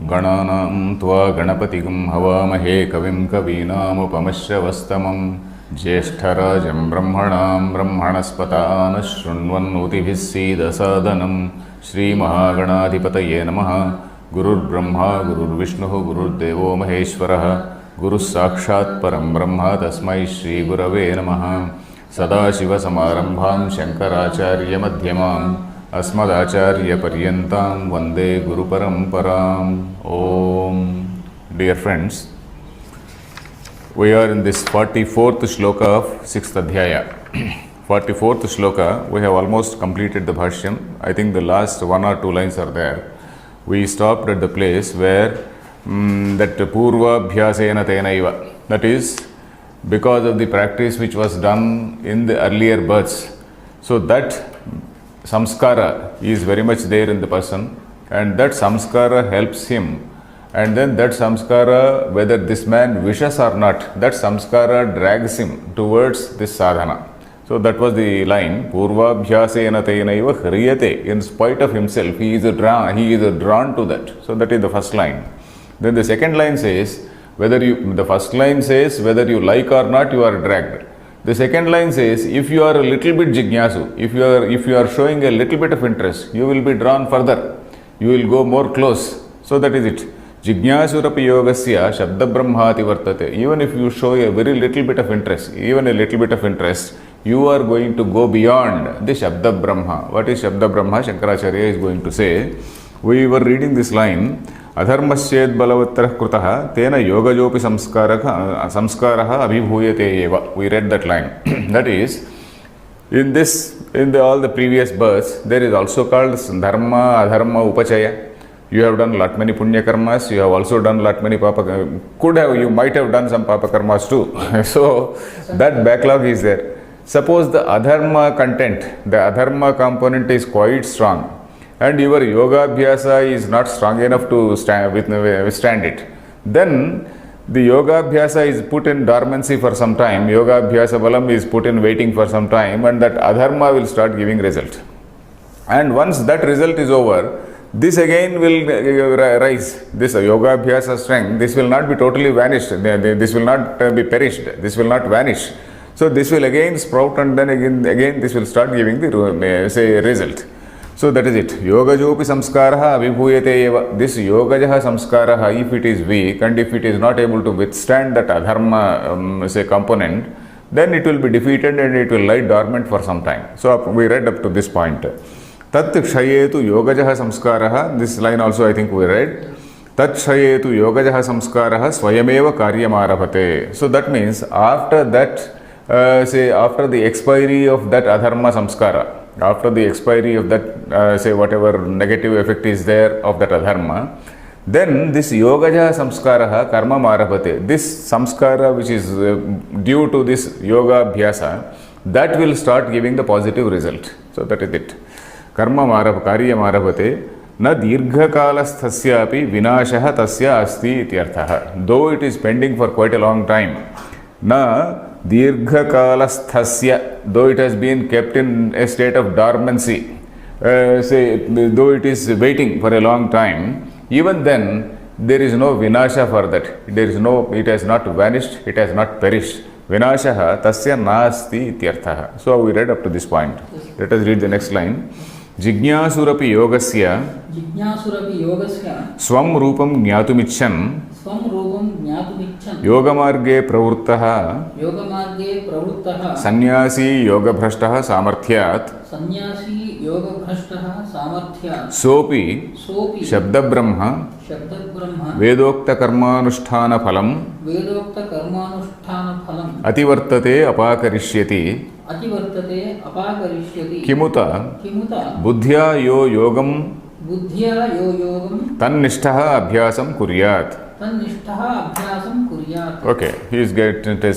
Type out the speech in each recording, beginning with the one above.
Gananam tva ganapatigam havamahe kavim kavinamupamashravastamam Jyeshthārajam brahmanam brahmanaspatana shrunvannutibhis seedasadanam Shri Mahaganadhipataye namaha Gurur Brahma Gurur Vishnu Gurur Devo Maheshwaraha Guru Sakshat Param Brahma Tasmai Shri Gurave namaha Sadashiva Samarambham Shankaracharya Madhyamam Asmadacharya Paryantam Vande Guru Paramparam Om. Dear friends, we are in this 44th shloka of 6th Adhyaya. 44th shloka, we have almost completed the Bhashyam. I think the last one or two lines are there. We stopped at the place where that Purva Bhyasena Tenaiva, that is, because of the practice which was done in the earlier births. So that samskara is very much there in the person, and that samskara helps him. And then that samskara, whether this man wishes or not, that samskara drags him towards this sadhana. So that was the line, Purvabhyasena Tenaiva Hriyate. In spite of himself, he is drawn to that. So that is the first line. Then the second line says, the first line says, whether you like or not, you are dragged. The second line says, if you are a little bit jignasu, if you are showing a little bit of interest, you will be drawn further. You will go more close. So that is it. Jignasurapi yogasya shabda brahmati vartate. Even if you show a very little bit of interest, even a little bit of interest, you are going to go beyond the Shabda Brahma. What is Shabda Brahma? Shankaracharya is going to say. We were reading this line, Adharmasyed balavatrah krutaha tena yogajopi samskaraha abhibhuyate eva. We read that line. That is, in all the previous births, there is also called dharma, adharma, upachaya. You have done lot many punya karmas, you have also done lot many papa, you might have done some papa karmas too. So that backlog is there. Suppose the adharma content, the adharma component is quite strong, and your yoga abhyasa is not strong enough to withstand it. Then the yoga abhyasa is put in dormancy for some time, yoga abhyasa balam is put in waiting for some time, and that adharma will start giving result. And once that result is over, this again will rise. This yoga abhyasa strength, this will not be totally vanished, this will not be perished, this will not vanish. So this will again sprout, and then again this will start giving the result. So that is it. Yoga jopi samskaraha abhibhuyate eva. This yogajaha samskaraha, if it is weak and if it is not able to withstand that adharma component, then it will be defeated and it will lie dormant for some time. So we read up to this point. Tat kshayetu yogajaha samskaraha. This line also I think we read. Tat kshayetu yogajaha samskaraha swayameva karyamarabhate. So that means after that, after the expiry of that adharma samskara, after the expiry of that, whatever negative effect is there of that adharma, then this yogaja samskara karma marabhate, this samskara which is due to this yoga abhyasa, that will start giving the positive result. So that is it. Karma karya marabhate na dirghakalasthasya api vinashaha tasya asti ityarthaha. Though it is pending for quite a long time, na dirghakalasthasya, though it has been kept in a state of dormancy, though it is waiting for a long time, even then there is no vinasha for that. It has not vanished, it has not perished. Vinashaha tasya nasti ityarthaha. So we read up to this point. Let us read the next line. Jignasurapi yogasya swam rupam jnatumichan yogamarge pravurtaha sannyasi yogabhrashtaha samarthyat sopi shabda brahma vedokta karmanusthana phalam ativartate apakarishyati kimuta buddhya yo yogam tannishtaha abhyasam kuryat. Okay, he is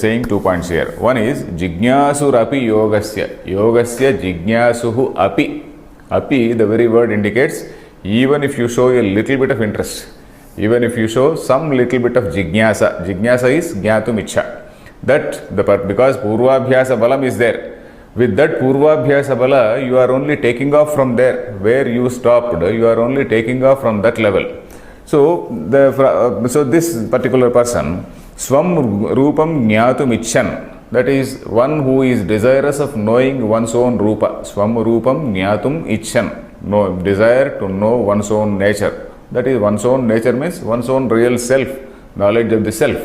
saying 2 points here. One is jignasurapi yogasya. Yogasya jignasuhu api. Api, the very word indicates, even if you show a little bit of interest, even if you show some little bit of jignasa. Jignasa is jnatum ichha. That because purvabhyasa balam is there. With that purvabhyasa bala, you are only taking off from there where you stopped. You are only taking off from that level. So this particular person, Swam Rupam Jnatum Icchan, that is one who is desirous of knowing one's own Rupa. Swam Rupam Jnatum Icchan, no, desire to know one's own nature. That is, one's own nature means one's own real self, knowledge of the self.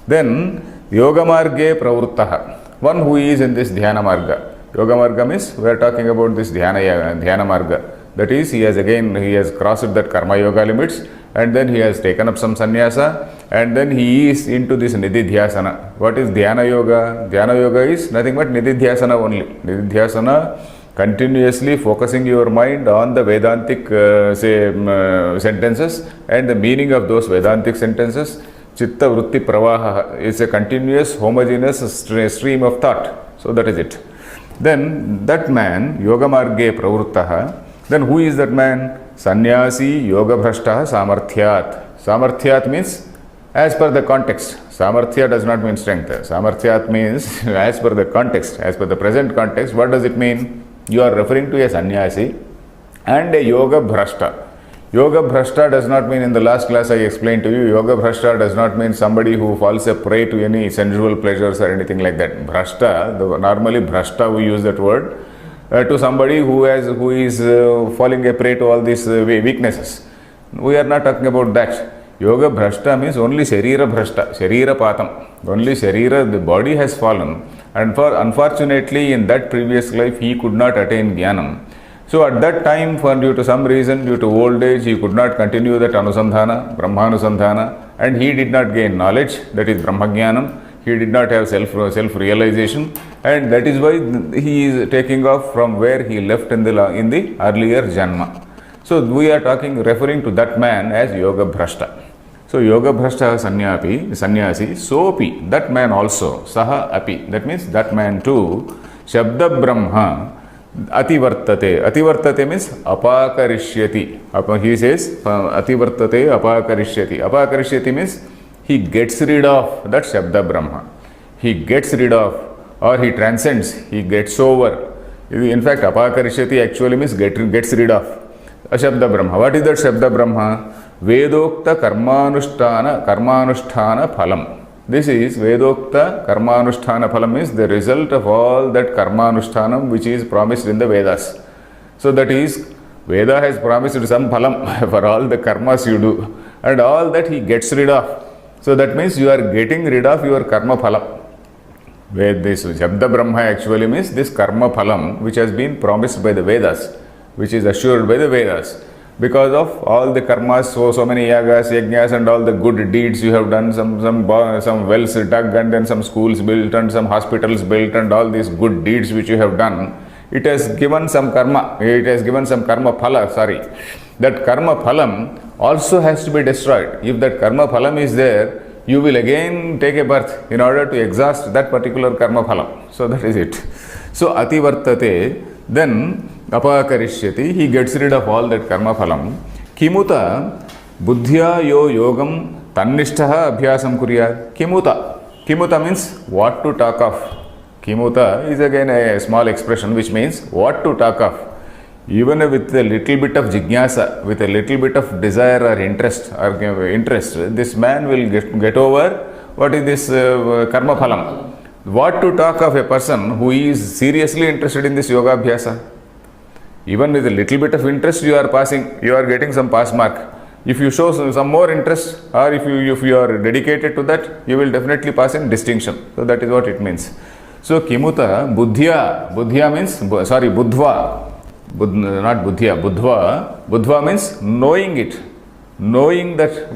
Then Yoga Marge Pravruttaha, one who is in this Dhyana Marga. Yoga Marga means we are talking about this Dhyana Marga. That is, he has crossed that Karma Yoga limits, and then he has taken up some sannyasa, and then he is into this Nididhyasana. What is Dhyana Yoga? Dhyana Yoga is nothing but Nididhyasana only. Nididhyasana, continuously focusing your mind on the Vedantic sentences and the meaning of those Vedantic sentences. Chitta Vritti Pravaha is a continuous homogeneous stream of thought. So that is it. Then that man, Yoga Marge Pravruttaha, then who is that man? Sannyasi Yoga Bhrashtaha Samarthyat. Samarthyat means as per the context. Samarthya does not mean strength. Samarthyat means as per the context, as per the present context. What does it mean? You are referring to a sannyasi and a Yoga Bhrashta. Yoga Bhrashta does not mean, in the last class I explained to you, Yoga Bhrashta does not mean somebody who falls a prey to any sensual pleasures or anything like that. Bhrashta, normally Bhrashta we use that word to somebody who is falling a prey to all these weaknesses. We are not talking about that. Yoga Bhrashta means only Sharira Bhrashta, Sharira Patam. Only Sharira, the body has fallen, and unfortunately in that previous life he could not attain Jnanam. So at that time, due to some reason, due to old age, he could not continue that Anusandhana, Brahmanusandhana, and he did not gain knowledge, that is Brahmajnanam. He did not have self-realization, and that is why he is taking off from where he left in the earlier Janma. So we are referring to that man as Yoga Bhrashta. So Yoga Bhrashta Sannyasi, Sopi, that man also, Saha Api, that means that man too, Shabda Brahma, Ativartate. Ativartate means apakarishyati. He says Ativartate apakarishyati. Apakarishyati means he gets rid of that Shabda Brahma. He gets rid of, or he transcends, he gets over. In fact, apakarishyati actually means gets rid of. Shabda Brahma. What is that Shabda Brahma? Vedokta Karmanusthana Phalam. This is Vedokta Karmanusthana Phalam, means the result of all that Karmanushthanam which is promised in the Vedas. So that is, Veda has promised some phalam for all the karmas you do, and all that he gets rid of. So that means you are getting rid of your karma phalam. Where this Shabda Brahma actually means this karma phalam which has been promised by the Vedas, which is assured by the Vedas. Because of all the karmas, so many yagas, yajnas and all the good deeds you have done, some wells dug and then some schools built and some hospitals built and all these good deeds which you have done, it has given some karma, phala, That karma phalam also has to be destroyed. If that karma phalam is there, you will again take a birth in order to exhaust that particular karma phalam. So that is it. So ativartate, then apakarishyati, he gets rid of all that karma phalam. Kimuta buddhya yo yogam tannishtaha abhyasam kuryat. Kimuta means what to talk of. Kimuta is again a small expression which means what to talk of. Even with a little bit of jignasa, with a little bit of desire or interest, this man will get over what is this karma phalam. What to talk of a person who is seriously interested in this yoga abhyasa? Even with a little bit of interest you are passing, you are getting some pass mark. If you show some more interest, or if you are dedicated to that, you will definitely pass in distinction. So that is what it means. So kimuta buddhya means, buddhva, not buddhya, buddhva means knowing it. Knowing that,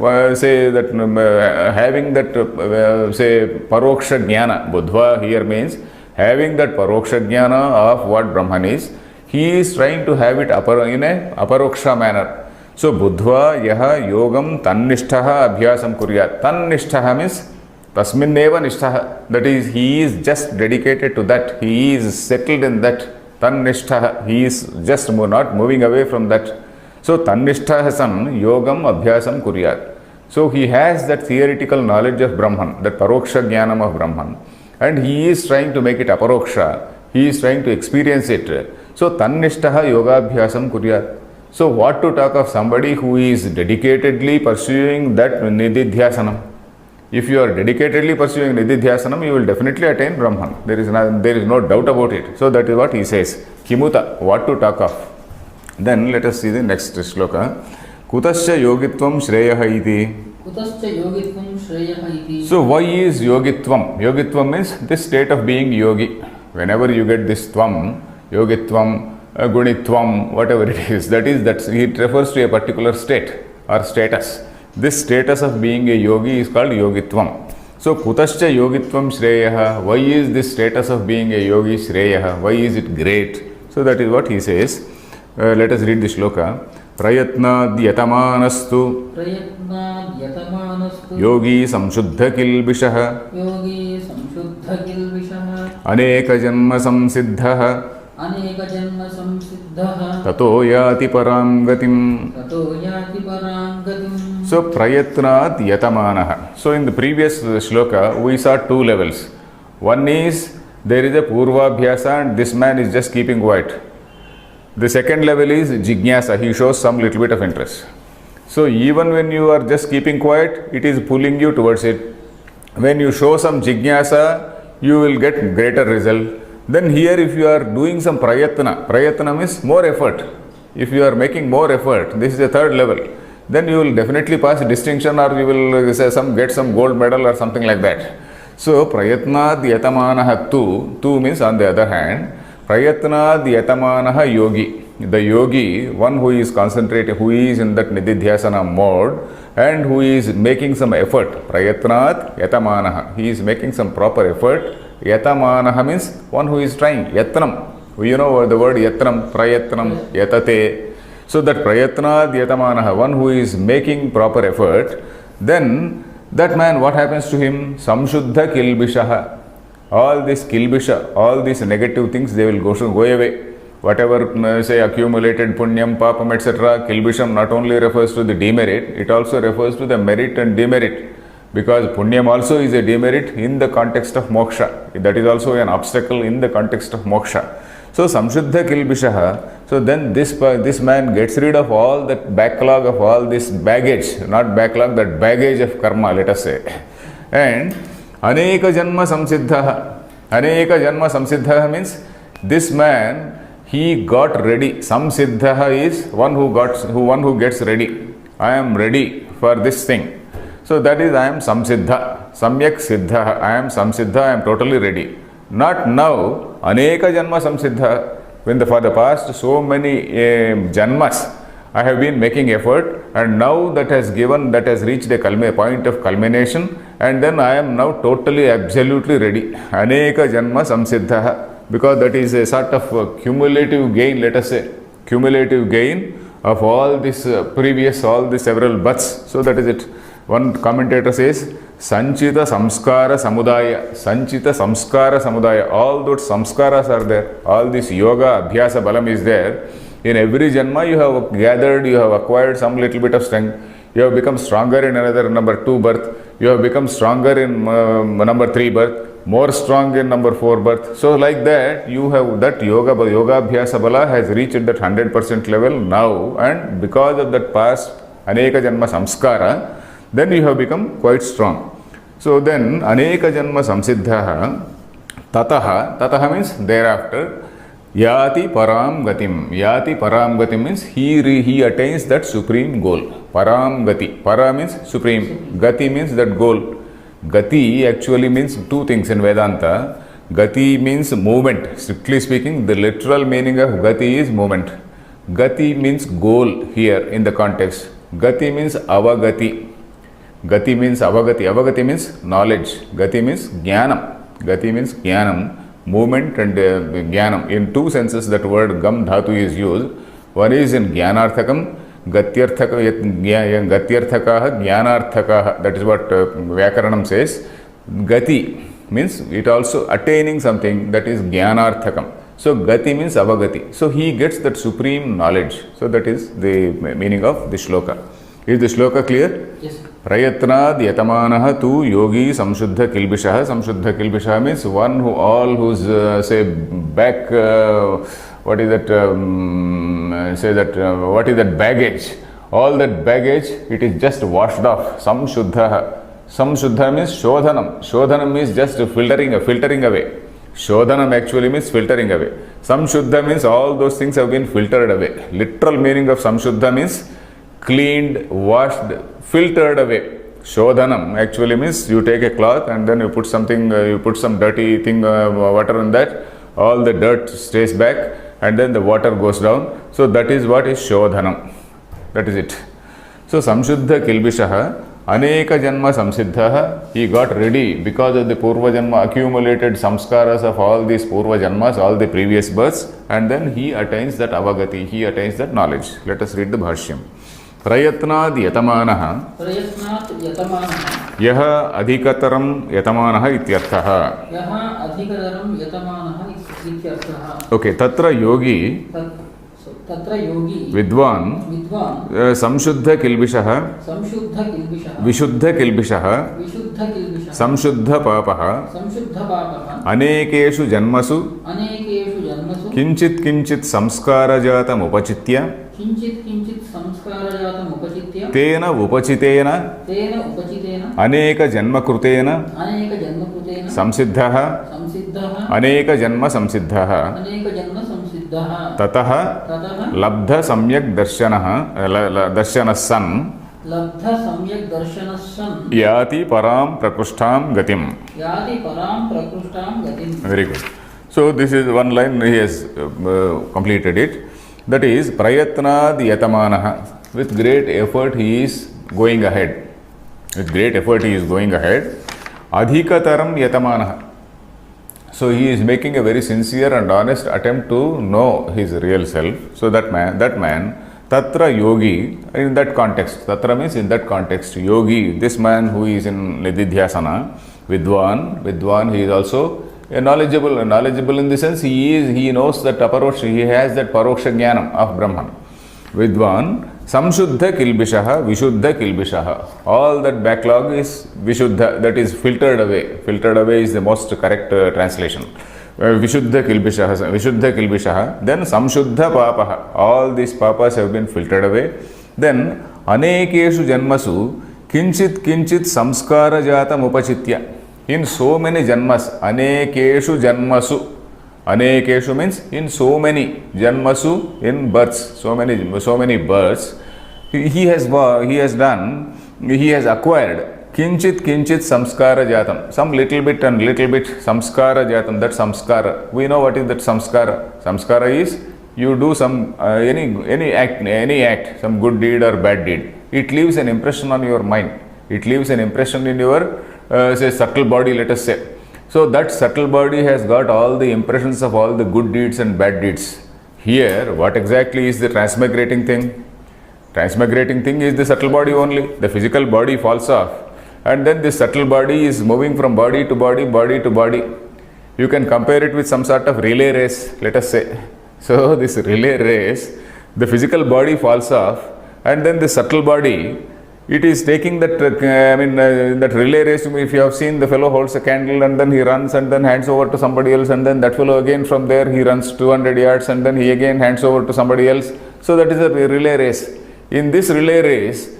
having that, paroksha jnana. Buddhva here means having that paroksha jnana of what Brahman is. He is trying to have it in a aparoksha manner. So buddhva yaha yogam tannishtaha abhyasam kuryat. Tannishtaha means tasminneva nishtaha. That is, he is just dedicated to that. He is settled in that. Tannishtaha. He is just not moving away from that. So tannishtaha san yogam abhyasam kuryat. So he has that theoretical knowledge of Brahman, that paroksha jnanam of Brahman, and he is trying to make it aparoksha. He is trying to experience it. So tannishtaha yoga abhyasam kuryat. So what to talk of somebody who is dedicatedly pursuing that nididhyasanam? If you are dedicatedly pursuing nididhyasanam, you will definitely attain Brahman. There is no doubt about it. So that is what he says. Kimuta, what to talk of? Then let us see the next shloka. Kutasya yogitvam shreyaha iti. Kutasya yogitvam shreyaha iti. So why is yogitvam? Yogitvam means this state of being yogi. Whenever you get this tvam, yogitvam, gunitvam, whatever it is, that it refers to a particular state or status. This status of being a yogi is called yogitvam. So kutasya yogitvam shreyaha. Why is this status of being a yogi shreyaha? Why is it great? So that is what he says. Let us read the shloka. Prayatnad yatamanastu yogi samshuddha kilbishah aneka janma samsiddhah tato yati param gatim. So prayatnad yatamanaha. So in the previous shloka we saw two levels. One is there is a purvabhyasa and this man is just keeping quiet. The second level is jnana. He shows some little bit of interest. So even when you are just keeping quiet, it is pulling you towards it. When you show some jnana, you will get greater result. Then here if you are doing some prayatna means more effort. If you are making more effort, this is the third level, then you will definitely pass distinction or you will get some gold medal or something like that. So prayatnad yatamanaha tu means on the other hand, prayatnad yatamanaha yogi. The yogi, one who is concentrating, who is in that nididhyasana mode and who is making some effort. Prayatnad yatamanaha. He is making some proper effort. Yatamanaha means one who is trying. Yatnam. You know the word yatnam, prayatnam, yatate. So that prayatnad yatamanaha, one who is making proper effort, then that man, what happens to him? Samshuddha kilbishaha. All this kilbisha, all these negative things, they will go away. Whatever, say, accumulated punyam, papam, etc., kilbisham not only refers to the demerit, it also refers to the merit and demerit. Because punyam also is a demerit in the context of moksha. That is also an obstacle in the context of moksha. So, samshuddha kilbishaha. So, then this man gets rid of all that backlog of all this baggage, not backlog, that baggage of karma, let us say. And aneka janma samsiddha. Aneka janma samsiddha means this man, he got ready. Samsiddha is one who gets ready. I am ready for this thing. So that is I am samsiddha. Samyak siddha. I am samsiddha. I am totally ready. Not now. Aneka janma samsiddha. When for the past so many janmas I have been making effort, and now that has reached a point of culmination, and then I am now totally absolutely ready. Aneka janma samsiddha. Because that is a sort of cumulative gain, let us say, cumulative gain of all this all the several births. So that is it. One commentator says, Sanchita samskara samudaya. Sanchita samskara samudaya. All those samskaras are there. All this yoga, abhyasa, balam is there. In every janma you have gathered, you have acquired some little bit of strength. You have become stronger in another number 2 birth. You have become stronger in number 3 birth. More strong in number 4 birth. So like that, you have that yoga abhyasa bala has reached that 100% level now, and because of that past aneka janma samskara, then you have become quite strong. So then aneka janma samsiddha tataha means thereafter, yati param gatim. Yati param gatim means he attains that supreme goal. Param gati. Para means supreme. Gati means that goal. Gati actually means two things in Vedanta. Gati means movement. Strictly speaking, the literal meaning of Gati is movement. Gati means goal here in the context. Gati means avagati. Gati means avagati. Avagati means knowledge. Gati means jnanam. Gati means jnanam. Movement and jnanam. In two senses that word gam dhatu is used. One is in jnanarthakam. Gatyarthakaha, jnanarthakaha. That is what Vyakaranam says. Gati means it also attaining something, that is jnanarthakam. So gati means avagati. So he gets that supreme knowledge. So that is the meaning of the shloka. Is the shloka clear? Yes. Prayatnad yatamanaha tu yogi samshuddha kilbishah. Samshuddha kilbishah means one who's say back, what is that, what is that baggage? All that baggage, it is just washed off. Samshuddha. Samshuddha means shodhanam. Shodhanam means just filtering away. Shodhanam actually means filtering away. Samshuddha means all those things have been filtered away. Literal meaning of samshuddha means cleaned, washed, filtered away. Shodhanam actually means you take a cloth and then you put something, you put some dirty thing, water in that, all the dirt stays back and then the water goes down. So that is what is shodhanam. That is it. So samshuddha kilbishaha aneka janma samsiddhaha, he got ready because of the purva janma, accumulated samskaras of all these purva janmas, all the previous births, and then he attains that avagati, he attains that knowledge. Let us read the bhashyam. Prayatnad yatamanaha yaha adhikataram yatamanaha ityarthaha. Okay, tatra yogi vidwan samshuddha kilbishah vishuddha kilbishah samshuddha papaha anekeshu janmasu kinchit kinchit samskara jatam upachitya tena upachitena aneka janma krutena samsiddhaha aneka janma samsiddhaha tataha labdha samyak darshana san yati param prakushtam gatim. Very good. So this is one line, he has completed it. That is prayatnad yatamanaha. With great effort he is going ahead. With great effort he is going ahead. Adhikataram yatamanaha. So he is making a very sincere and honest attempt to know his real self. So that man, tatra yogi, in that context, tatra means in that context, yogi, this man who is in nididhyasana, vidwan, he is also a knowledgeable in the sense he knows that aparoksha, he has that paroksha jnanam of Brahman. Vidwan, samshuddha kilbishaha, vishuddha kilbishaha. All that backlog is vishuddha, that is filtered away. Filtered away is the most correct translation. Vishuddha kilbishaha. Then samshuddha papaha. All these papas have been filtered away. Then anekeshu janmasu kinchit samskara jatam upachitya. In so many janmas, anekeshu janmasu. Anekeshu means in so many, janmasu in births, so many births, he has acquired kinchit samskara jatam, some little bit samskara jatam, that samskara. We know what is that samskara. Samskara is you do some any act, some good deed or bad deed. It leaves an impression on your mind. It leaves an impression in your say subtle body, let us say. So that subtle body has got all the impressions of all the good deeds and bad deeds. Here, what exactly is the transmigrating thing? Transmigrating thing is the subtle body only. The physical body falls off. And then the subtle body is moving from body to body to body. You can compare it with some sort of relay race, let us say. So this relay race, the physical body falls off and then the subtle body, it is taking that, that relay race. If you have seen, the fellow holds a candle and then he runs and then hands over to somebody else, and then that fellow again from there he runs 200 yards and then he again hands over to somebody else. So that is a relay race. In this relay race,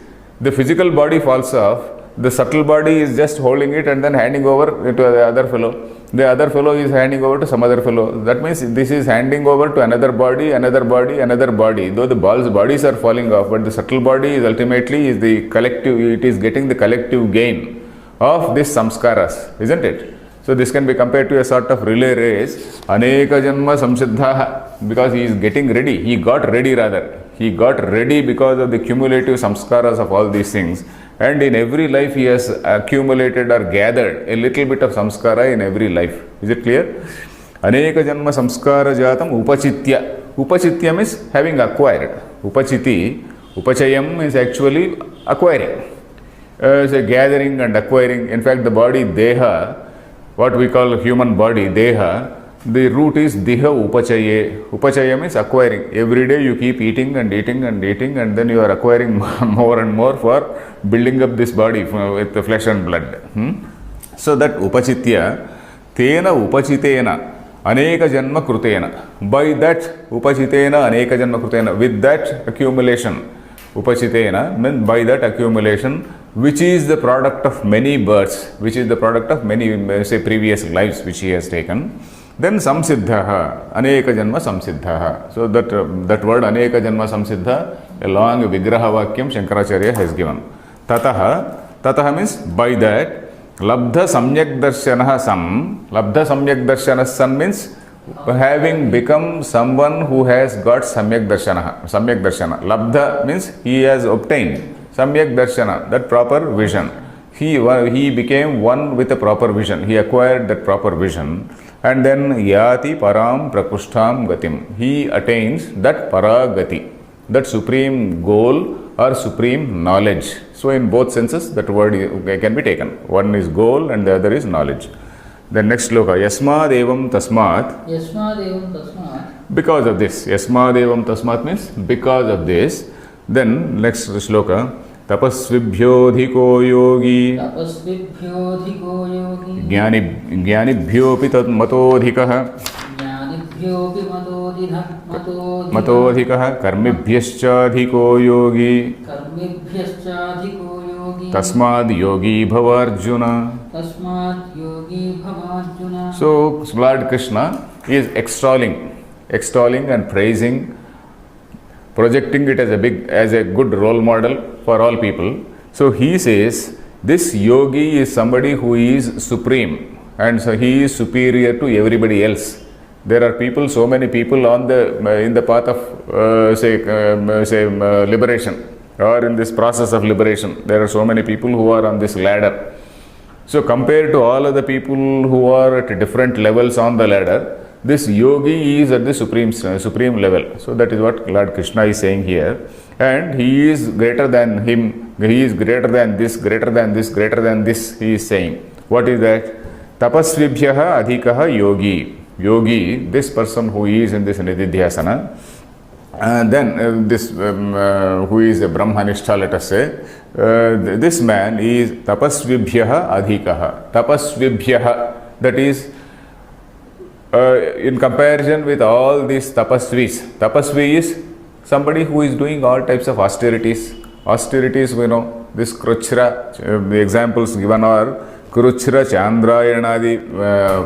the physical body falls off, the subtle body is just holding it and then handing over to the other fellow. The other fellow is handing over to some other fellow. That means this is handing over to another body. Though the bodies are falling off, but the subtle body is ultimately is the collective, it is getting the collective gain of this samskaras, isn't it? So this can be compared to a sort of relay race. Aneka janma samsiddhaha, because he is getting ready. He got ready because of the cumulative samskaras of all these things. And in every life he has accumulated or gathered a little bit of samskara in every life. Is it clear? Aneka janma samskara jatam upachitya. Upachitya means having acquired. Upachayam is actually acquiring. Say gathering and acquiring. In fact, the body deha, what we call human body deha, The root is diha upachaye. Upachaya means acquiring. Every day you keep eating and eating and eating, and then you are acquiring more and more for building up this body with the flesh and blood. So that upachitya, tena upachitena, aneka janma krutena. By that upachitena, aneka janma krutena, with that accumulation, upachitena means by that accumulation, which is the product of many births, which is the product of many, say, previous lives which he has taken. Then samsiddhaha, aneka janma samsiddhaha. So that word aneka janma samsiddha, a long vigraha vakyam Shankaracharya has given. Tataha means by that, labdha samyak darshanaha sam. Labdha samyak darshana sam means having become someone who has got samyak darshana. Samyak darshana. Labdha means he has obtained samyak darshana, that proper vision. He became one with a proper vision. He acquired that proper vision. And then yati param prakushtham gatim. He attains that paragati, that supreme goal or supreme knowledge. So in both senses that word can be taken. One is goal and the other is knowledge. The next sloka, yasmad evam tasmat. Yasmad evam tasmat. Because of this. Yasmad evam tasmat means because of this. Then next sloka, tapasvibhyodhiko yogi. Tapasvibhyodhiko yogi. Jnanibhyopi tat matodhikaha. Jnanibhyopi matodhikaha. Karmibhyaschadhiko yogi. Karmibhyaschadhiko yogi. Tasmad yogi bhava Arjuna. Tasmad yogi bhava Arjuna. So Lord Krishna is extolling and praising, projecting it as a good role model for all people. So he says this yogi is somebody who is supreme, and so he is superior to everybody else. There are people, so many people in the path of liberation, or in this process of liberation. There are so many people who are on this ladder. So compared to all other people who are at different levels on the ladder, this yogi is at the supreme level. So that is what Lord Krishna is saying here. And he is greater than him. He is greater than this, greater than this, greater than this, he is saying. What is that? Tapasvibhyaha adhikaha yogi. Yogi, this person who is in this nididhyasana, and then this who is a Brahmanishta, let us say, this man is tapasvibhyaha adhikaha. Tapasvibhyaha, that is in comparison with all these tapasvis. Tapasvi is somebody who is doing all types of austerities. Austerities, we know, this kruchra, the examples given are kruchra, chandrayanadi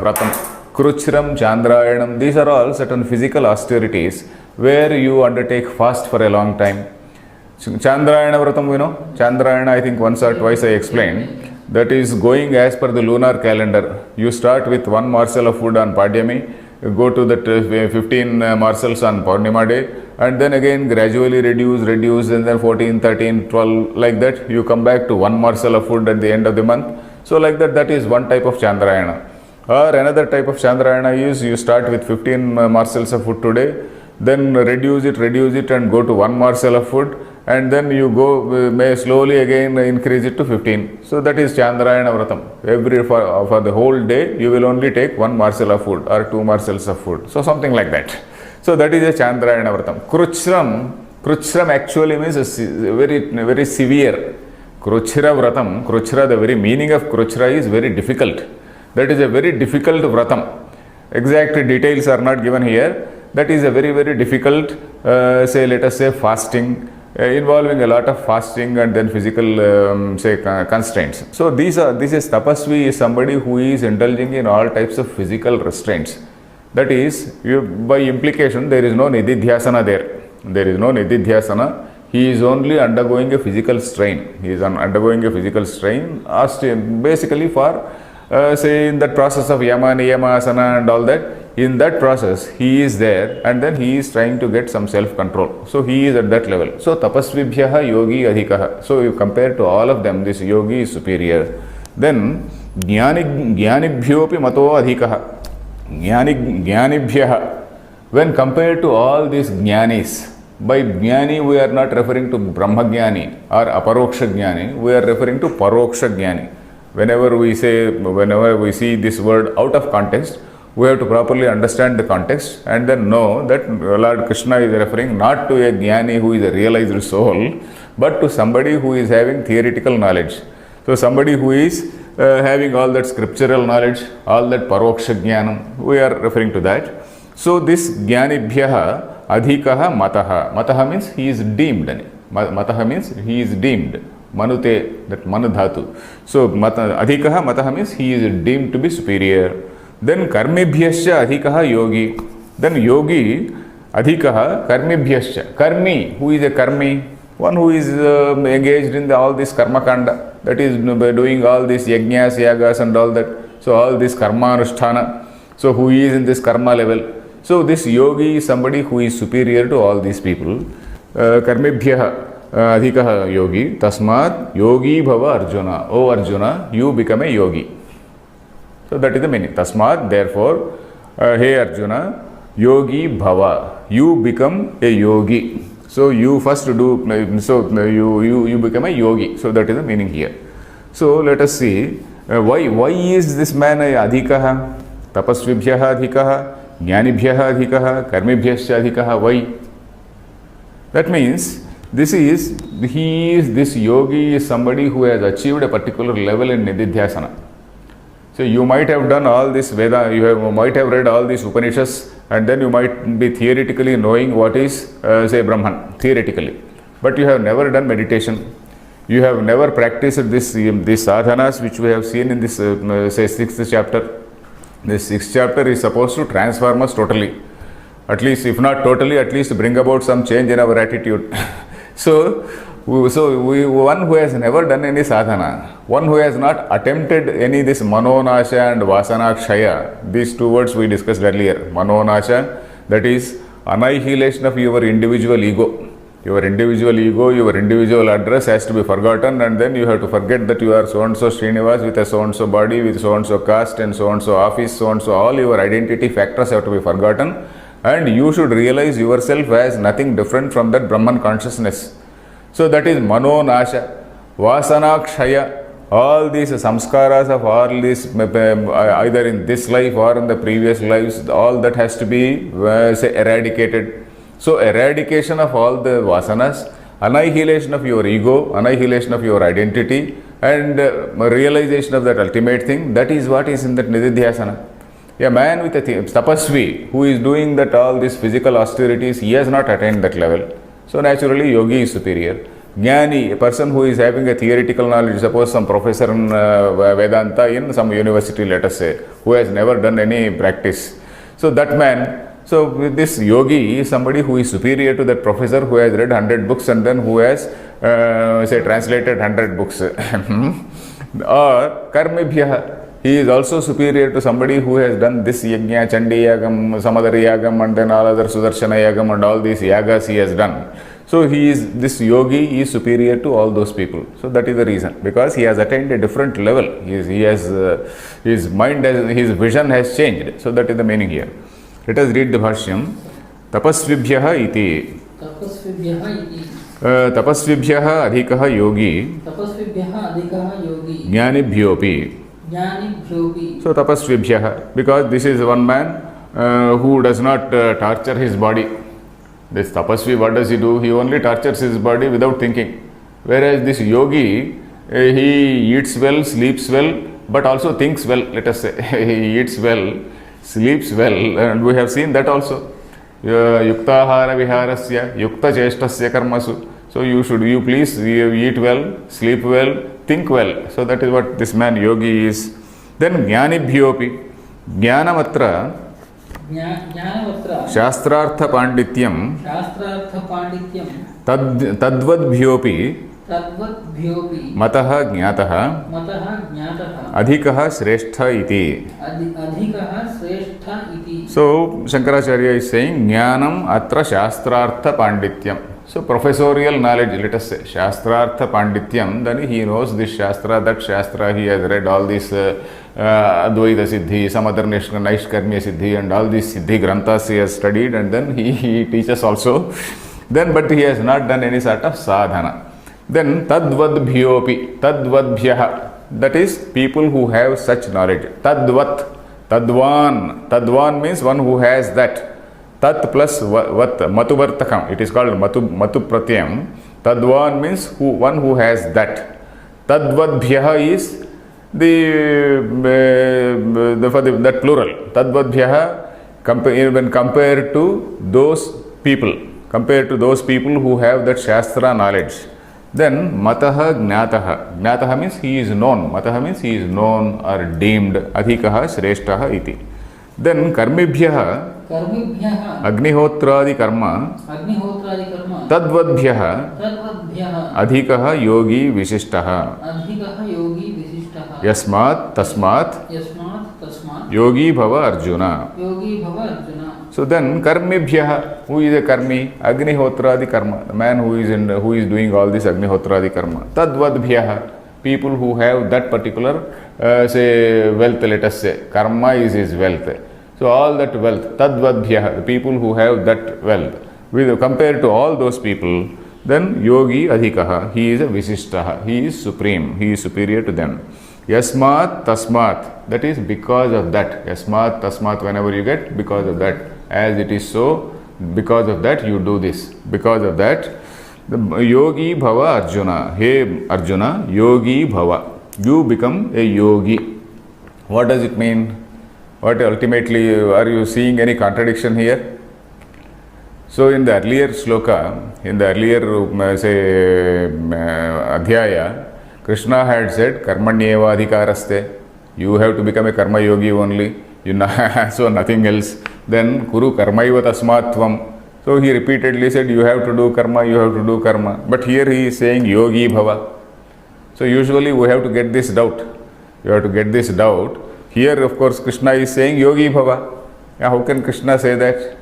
vratam. Kruchram, Chandrayanam, these are all certain physical austerities where you undertake fast for a long time. Chandrayana Vratam, we know. Chandrayana, I think once or twice I explained. That is going as per the lunar calendar. You start with one morsel of food on Padyami, go to that 15 morsels on Purnima day, and then again gradually reduce, and then 14, 13, 12, like that. You come back to one morsel of food at the end of the month. So like that is one type of Chandrayana. Or another type of Chandrayana is you start with 15 morsels of food today, then reduce it and go to one morsel of food, and then you may slowly again increase it to 15. So that is Chandrayana Vratam. For the whole day you will only take one morsel of food or two morsels of food. So something like that. So that is a Chandrayana Vratam. Kruchram actually means very severe. Kruchra Vratam, Kruchra, the very meaning of Kruchra is very difficult. That is a very difficult vratam. Exact details are not given here. That is a very difficult, let us say fasting, involving a lot of fasting and then physical, constraints. So this is tapasvi, is somebody who is indulging in all types of physical restraints. That is, by implication, there is no nididhyasana there. There is no nididhyasana. He is only undergoing a physical strain. He is undergoing a physical strain, basically for in that process of yama, niyama, asana and all that. In that process, he is there, and then he is trying to get some self-control. So he is at that level. So tapasvibhyaha yogi adhikaha. So you compare to all of them, this yogi is superior. Then jnanibhyopi mato adhikaha. Jnanibhyaha. When compared to all these jnanis, by jnani we are not referring to brahma jnani or aparoksha jnani, we are referring to paroksha jnani. Whenever we see this word out of context, We have to properly understand the context and then know that Lord Krishna is referring not to a jnani who is a realized soul, but to somebody who is having theoretical knowledge. So somebody who is having all that scriptural knowledge, all that paroksha jnanam, we are referring to that. So this jnanibhyaha adhikaha mataha. Mataha means he is deemed. Mataha means he is deemed. Manute, that manudhatu. So adhikaha mataha means he is deemed to be superior. Then karmibhyascha adhikaha yogi. Then yogi adhikaha karmibhyascha. Karmi, who is a karmi? One who is engaged in all this karma kanda, that is doing all these yajnas, yagas and all that. So all this karma anusthana. So who is in this karma level? So this yogi is somebody who is superior to all these people. Karmibhyaha adhikaha yogi. Tasmat yogi bhava Arjuna. O Arjuna, you become a yogi. So that is the meaning. Tasmat, therefore, hey Arjuna, yogi bhava. You become a yogi. So you first do, so you become a yogi. So that is the meaning here. So let us see, why is this man a adhikaha? Tapasvibhyaha adhikaha, jnanibhyaha adhikaha, karmibhyascha adhikaha. Why? That means this yogi is somebody who has achieved a particular level in nididhyasana. So you might have done all this Veda, you might have read all these Upanishads, and then you might be theoretically knowing what is, say, Brahman, theoretically. But you have never done meditation. You have never practiced these sadhanas which we have seen in this, say, 6th chapter. This 6th chapter is supposed to transform us totally. At least, if not totally, at least bring about some change in our attitude. So one who has never done any sadhana, one who has not attempted any this manonasha and vasanakshaya, these two words we discussed earlier. Manonasha, that is annihilation of your individual ego. Your individual ego, your individual address has to be forgotten, and then you have to forget that you are so-and-so Srinivas with a so-and-so body, with so-and-so caste and so-and-so office, so-and-so, all your identity factors have to be forgotten, and you should realize yourself as nothing different from that Brahman consciousness. So that is manonasha, vasanakshaya. All these samskaras of all these, either in this life or in the previous lives, all that has to be say eradicated. So eradication of all the vasanas, annihilation of your ego, annihilation of your identity, and realization of that ultimate thing, that is what is in that nididhyasana. A man with a tapasvi who is doing that all these physical austerities, he has not attained that level. So naturally yogi is superior. Jnani, a person who is having a theoretical knowledge, suppose some professor in Vedanta in some university, let us say, who has never done any practice. So that man, so this yogi is somebody who is superior to that professor who has read 100 books and then who has say translated 100 books. Or karmibhyaha, he is also superior to somebody who has done this yajna, chandi yagam, samadari yagam, and then all other sudarshana yagam and all these yagas he has done. So this yogi is superior to all those people. So that is the reason, because he has attained a different level. His mind, his vision has changed. So that is the meaning here. Let us read the Bhashyam. Tapasvibhyaha iti. Tapasvibhyaha iti. Tapasvibhyaha adhikaha yogi. Tapasvibhyaha adhikaha yogi. Jnanibhyopi. Jnanibhyopi. So tapasvibhyaha, because this is one man who does not torture his body. This tapasvi, what does he do? He only tortures his body without thinking. Whereas this yogi, he eats well, sleeps well, but also thinks well, let us say. He eats well, sleeps well, and we have seen that also. Yuktahara viharasya, yukta cheshtasya karmasu. So you please eat well, sleep well, think well. So that is what this man yogi is. Then jnanibhyopi. Jnanamatra शास्त्रार्थ पांडित्यम तद्वद्भ्योपि मतः ज्ञातः अधिकः श्रेष्ठ इति. So Shankaracharya is saying jnanam atra shastrartha pandityam. So professorial knowledge, let us say, shastrartha pandityam, then he knows this shastra, that shastra, he has read all these Advaita Siddhi, some other Naishkarmya Siddhi and all these Siddhi Granthas he has studied, and then he teaches also. Then, but he has not done any sort of sadhana. Then tadvadbhyopi, tadvadbhyaha, that is people who have such knowledge. Tadvat Tadvan. Tadvan means one who has that. Tat plus vat, matuvartakam. It is called matu pratyam. Tadvan means one who has that. Tadvadbhyaha is that plural. Tadvadbhyaha when compared to those people. Compared to those people who have that Shastra knowledge. Then mataha gnataha. Gnataha means he is known. Mataha means he is known or deemed. Adhikaha shreshtaha iti. Then karmibhyaha agnihotradi karma tadvadbhyaha adhikaha yogi vishishtaha. Yasmat tasmat yogi bhava Arjuna. So then karmibhyaha, who is a karmi? Agnihotradi karma, the man who is doing all this agnihotradi karma. Tadvadbhyaha, people who have that particular say wealth, let us say karma is his wealth. So all that wealth, tadvadbhyaha, the people who have that wealth, compared to all those people, then yogi adhikaha, he is a visishtaha, he is supreme, he is superior to them. Yasmat tasmat, that is because of that. Yasmat tasmat, whenever you get, because of that. As it is so, because of that you do this. Because of that, the yogi bhava Arjuna. Hey Arjuna, yogi bhava. You become a yogi. What does it mean? What ultimately, are you seeing any contradiction here? So in the earlier shloka, in the earlier adhyaya, Krishna had said, karmanyeva adhikaraste. You have to become a karma yogi only. So nothing else. Then kuru karmaiva tasmatvam. So he repeatedly said, you have to do karma, you have to do karma. But here he is saying yogi bhava. So usually we have to get this doubt. You have to get this doubt. Here of course Krishna is saying yogi bhava. How can Krishna say that?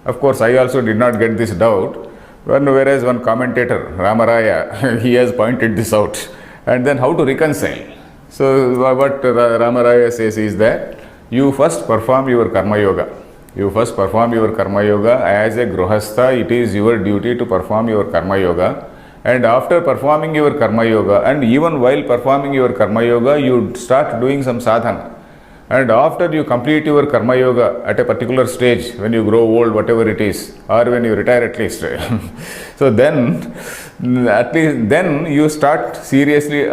Of course I also did not get this doubt. Whereas one commentator, Ramaraya, he has pointed this out. And then how to reconcile? So what Ramaraya says is that you first perform your karma yoga. You first perform your karma yoga. As a grihastha, it is your duty to perform your karma yoga. And after performing your karma yoga, and even while performing your karma yoga, you start doing some sadhana. And after you complete your karma yoga at a particular stage, when you grow old, whatever it is, or when you retire at least, so then, at least then you start seriously,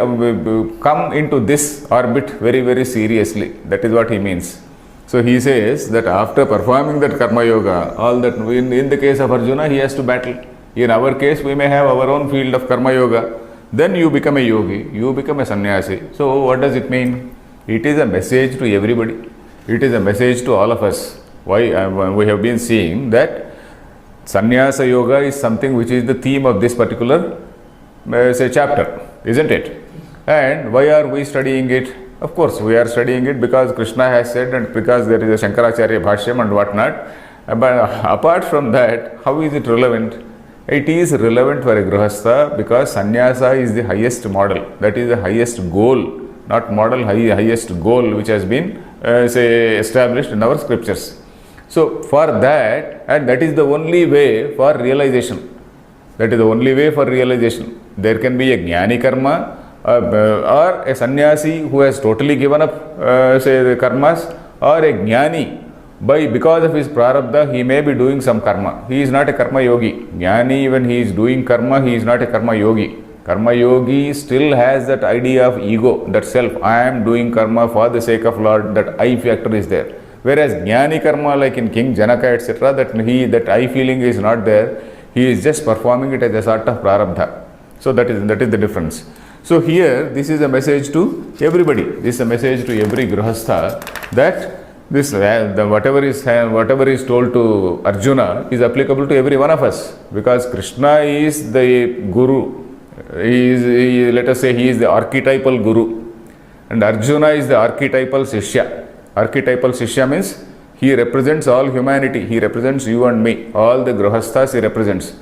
come into this orbit very, very seriously. That is what he means. So he says that after performing that karma yoga, all that, in the case of Arjuna, he has to battle. In our case, we may have our own field of karma yoga. Then you become a yogi, you become a sannyasi. So what does it mean? It is a message to everybody. It is a message to all of us. Why? We have been seeing that sannyasa yoga is something which is the theme of this particular say chapter, isn't it? And why are we studying it? Of course, we are studying it because Krishna has said, and because there is a Shankaracharya Bhashyam and whatnot. But apart from that, how is it relevant? It is relevant for a grihastha because sannyasa is the highest model. That is the highest goal. Not model, highest goal which has been established in our scriptures. So for that, and that is the only way for realization. That is the only way for realization. There can be a jnani karma or a sannyasi who has totally given up the karmas, or a jnani because of his prarabdha he may be doing some karma. He is not a karma yogi. Jnani, when he is doing karma, he is not a karma yogi. Karma yogi still has that idea of ego, that self. I am doing karma for the sake of Lord, that I factor is there. Whereas jnani karma, like in King Janaka, etc., that I feeling is not there. He is just performing it as a sort of prarabdha. So that is the difference. So here, this is a message to everybody. This is a message to every grihastha that this whatever is told to Arjuna is applicable to every one of us, because Krishna is the guru. Let us say he is the archetypal guru, and Arjuna is the archetypal shishya. Archetypal shishya means he represents all humanity. He represents you and me. All the grihasthas he represents.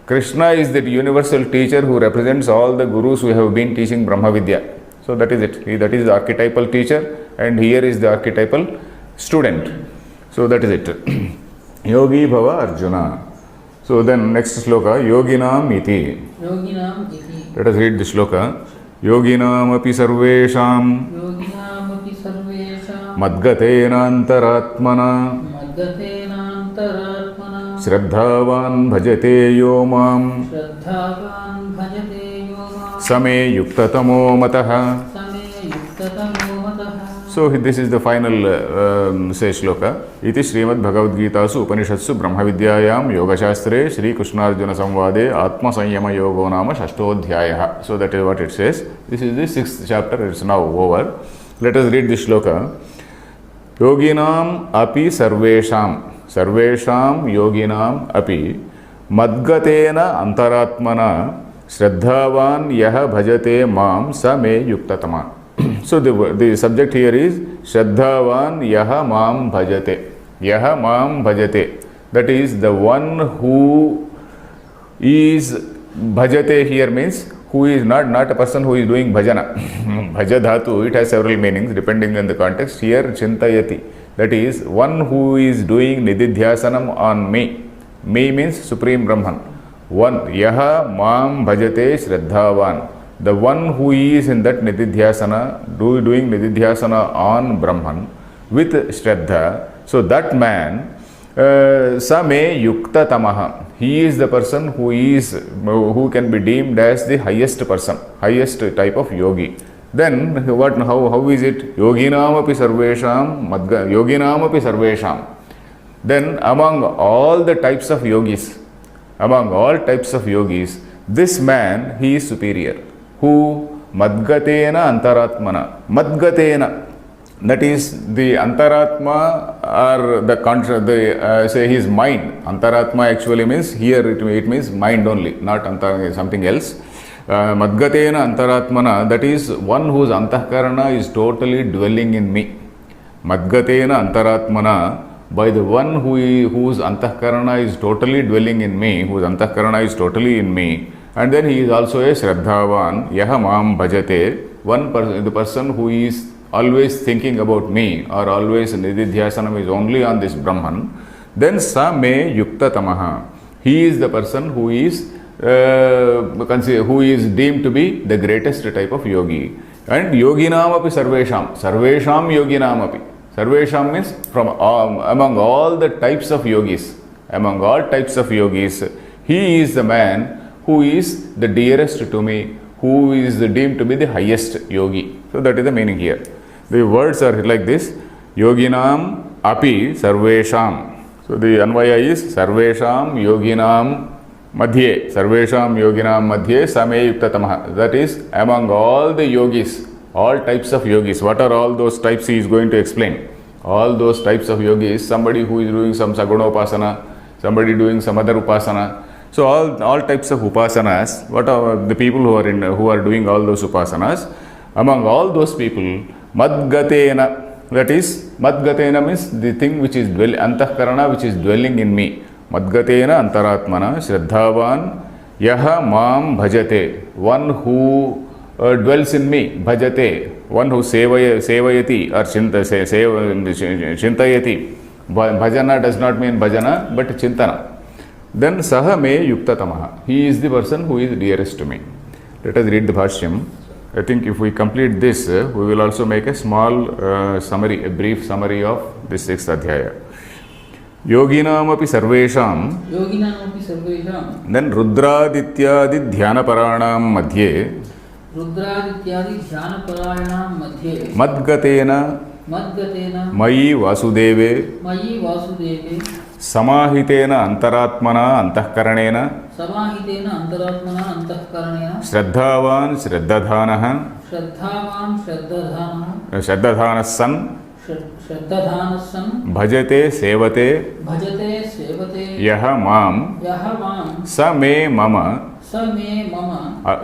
Krishna is that universal teacher who represents all the gurus who have been teaching Brahma Vidya. So that is it. That is the archetypal teacher, and here is the archetypal student. So that is it. Yogi bhava Arjuna. So then next sloka, yoginam iti. Yoginam iti. Let us read the sloka. Yoginam api sarvesham. Yoginam api sarvesham. मद्गतेन अंतरात्मना मद्गतेनान्तरात्मना श्रद्धावान् भजते यो मां श्रद्धावान् भजते यो मां समे युक्ततमो मतः. समे युक्ततमो मतः. So this is the final say shloka. Iti Srimad Bhagavad Gita su Upanishadsu Brahma Vidyayam Yoga Shastre Shri Krishna Arjuna Samvade Atma Sanyama Yogo Nama Shashtodhyayah. So that is what it says. This is the 6th chapter. It's now over. Let us read this shloka. Yoginam api sarvesham yoginam api madgatena antaratmana shraddhavan yaha bhajate mam sa me yuktatama. So the subject here is Shraddhavan Yaha Mam Bhajate. Yaha Mam Bhajate. That is the one who is Bhajate here means who is not a person who is doing bhajana. Bhaja dhatu, it has several meanings depending on the context. Here Chintayati. That is one who is doing Nididhyasanam on me. Me means Supreme Brahman. One Yaha Mam Bhajate Shraddhavan. The one who is in that Nididhyasana, doing Nididhyasana on Brahman with Shraddha, so that man, Same Yukta Tamaha, he is the person who can be deemed as the highest person, highest type of yogi. Then how is it? Yoginam api sarvesham. Then among all the types of yogis, this man, he is superior. Who? Madgatena antaratmana. Madgatena. That is the antaratma or say his mind. Antaratma actually means, here it means mind only, not something else. Madgatena antaratmana, that is one whose antahkarana is totally dwelling in me. Madgatena antaratmana, by the one whose antahkarana is totally dwelling in me, whose antahkarana is totally in me. And then he is also a Shraddhavan, Yaha Mam Bhajate, the person who is always thinking about me or always Nididhyasanam is only on this Brahman. Then Sa Me Yukta Tamaha, he is the person who is deemed to be the greatest type of yogi. And Yoginam api Sarvesham Yoginam api. Sarvesham means from among all the types of yogis, he is the man who is the dearest to me, who is deemed to be the highest yogi. So that is the meaning here. The words are like this: Yoginam api sarvesham. So the anvaya is sarvesham yoginam madhye. Sarvesham yoginam madhye same yuktatamaha. That is among all the yogis, all types of yogis. What are all those types he is going to explain? All those types of yogis, somebody who is doing some saguna upasana, somebody doing some other upasana. So all types of upasanas, what are the people who are doing all those upasanas? Among all those people, madgatena, that is, madgatena means the thing which is antahkarana, which is dwelling in me. Madgatena antaratmana shraddhavan yaha mam bhajate, one who dwells in me, bhajate, one who sevayati or chintayati. Bhajana does not mean bhajana, but chintana. Then Saha Me Yukta Tamaha. He is the person who is dearest to me. Let us read the Bhashyam. I think if we complete this, we will also make a small summary, a brief summary of this 6th Adhyaya. Yoginam api sarvesham. Then Rudradityadi Dhyanaparanam madhye. Madgatena Mayi Vasudeve. Samahitena antaratmana antahkaranena Shraddhavan Shraddhadhanaha Shraddhadhanasan Bhajate Sevate Yaha Mam Sa Me Mama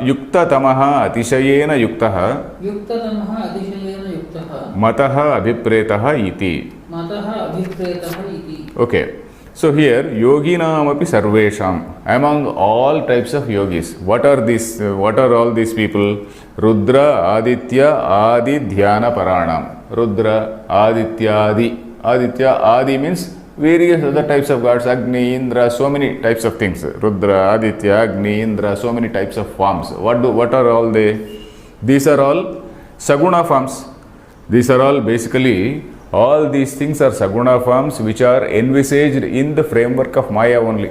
Yukta Tamaha Atishayena Yuktaha Mataha Abhipretaha Iti. Okay. So here, Yoginam api sarvesham, among all types of yogis. What are all these people? Rudra, Aditya, Adi, Dhyana, Paranam. Rudra, Aditya, Adi. Aditya, Adi means various other types of gods. Agni, Indra, so many types of things. Rudra, Aditya, Agni, Indra, so many types of forms. What are all they? These are all Saguna forms. These are all basically All these things are saguna forms which are envisaged in the framework of Maya only.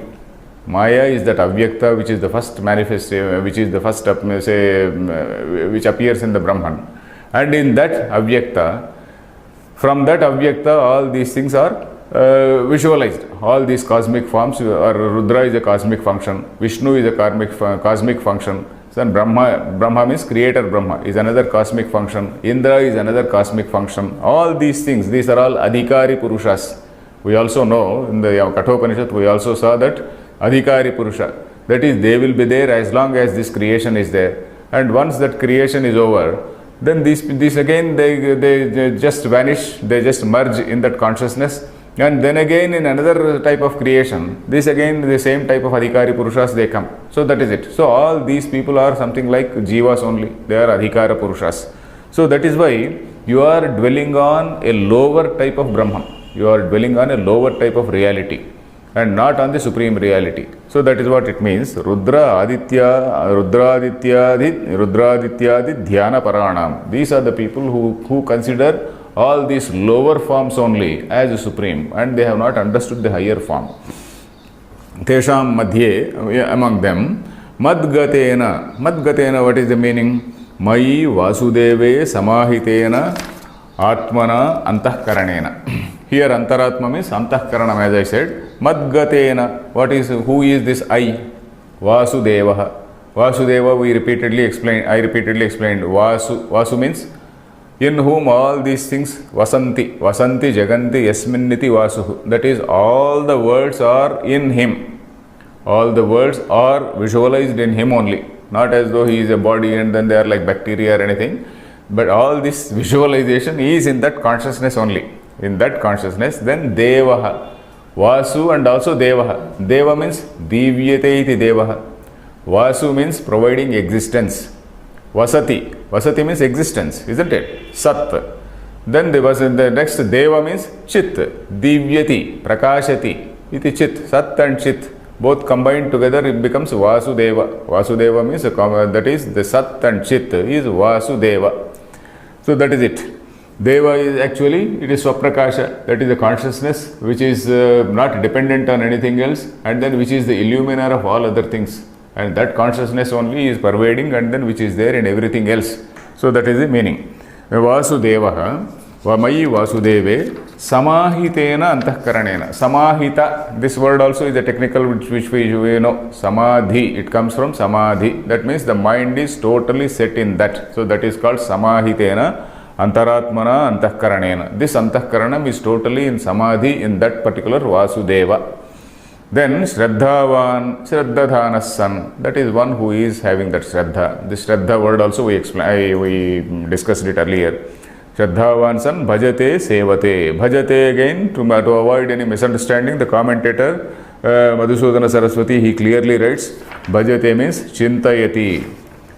Maya is that Avyakta which is the first manifestation, which is the first, which appears in the Brahman. And in that Avyakta, from that Avyakta, all these things are visualized. All these cosmic forms, or Rudra is a cosmic function, Vishnu is a cosmic function, then Brahma means creator Brahma is another cosmic function, Indra is another cosmic function. All these things, these are all Adhikari Purushas. We also know in the Kathopanishad, we also saw that Adhikari Purusha, that is, they will be there as long as this creation is there. And once that creation is over, then these again, they just vanish, they just merge in that consciousness. And then again in another type of creation, this again the same type of Adhikari Purushas they come. So that is it. So all these people are something like Jivas only. They are Adhikara Purushas. So that is why you are dwelling on a lower type of Brahman. You are dwelling on a lower type of reality and not on the supreme reality. So that is what it means. Rudradityadi Dhyana Paranam. These are the people who consider all these lower forms only as supreme, and they have not understood the higher form. Tesham Madhye, among them, Madgatena. Madgatena, what is the meaning? Mai Vasudeve Samahitena Atmana Antahkaranena. Here Antaratma means Antahkaranam, as I said. Madgatena, who is this I? Vasudeva. Vasudeva, I repeatedly explained. Vasu means in whom all these things vasanti jaganti yasminniti vasuhu. That is, all the words are in him. All the words are visualized in him only. Not as though he is a body and then they are like bacteria or anything. But all this visualization is in that consciousness only. In that consciousness, then Devaha. Vasu and also Devaha. Deva means divyate iti Devaha. Vasu means providing existence. Vasati. Vasati means existence, isn't it? Sat. Then the next Deva means Chit. Divyati, Prakashati. Iti Chit. Sat and Chit. Both combined together, it becomes Vasudeva. Vasudeva means, that is, the Sat and Chit is Vasudeva. So that is it. Deva is actually, it is Swaprakasha. That is the consciousness which is not dependent on anything else, and then which is the illuminer of all other things. And that consciousness only is pervading, and then which is there in everything else. So that is the meaning. Vasudevaha, Vamayi Vasudeve, Samahitena Antahkaranena. Samahita, this word also is a technical which we know. Samadhi, it comes from Samadhi. That means the mind is totally set in that. So that is called Samahitena Antaratmana Antahkaranena. This Antahkaranam is totally in Samadhi in that particular Vasudeva. Then Shraddhavan, Shraddhadhanas son, that is one who is having that Shraddha. This Shraddha word also we discussed it earlier. Shraddhavan san bhajate sevate. Bhajate again, to avoid any misunderstanding, the commentator Madhusudana Saraswati, he clearly writes, bhajate means chintayati.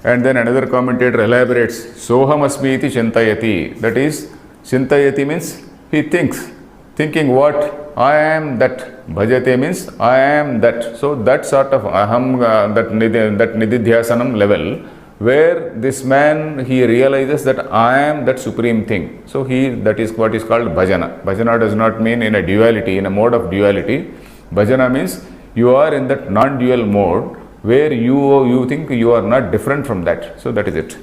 And then another commentator elaborates, soham asmiti chintayati. That is, chintayati means he thinks. Thinking what? I am that. Bhajate means I am that. So that sort of aham, that nididhyasanam level, where this man, he realizes that I am that supreme thing. So that is what is called bhajana. Bhajana does not mean in a duality, in a mode of duality. Bhajana means you are in that non-dual mode where you think you are not different from that. So that is it.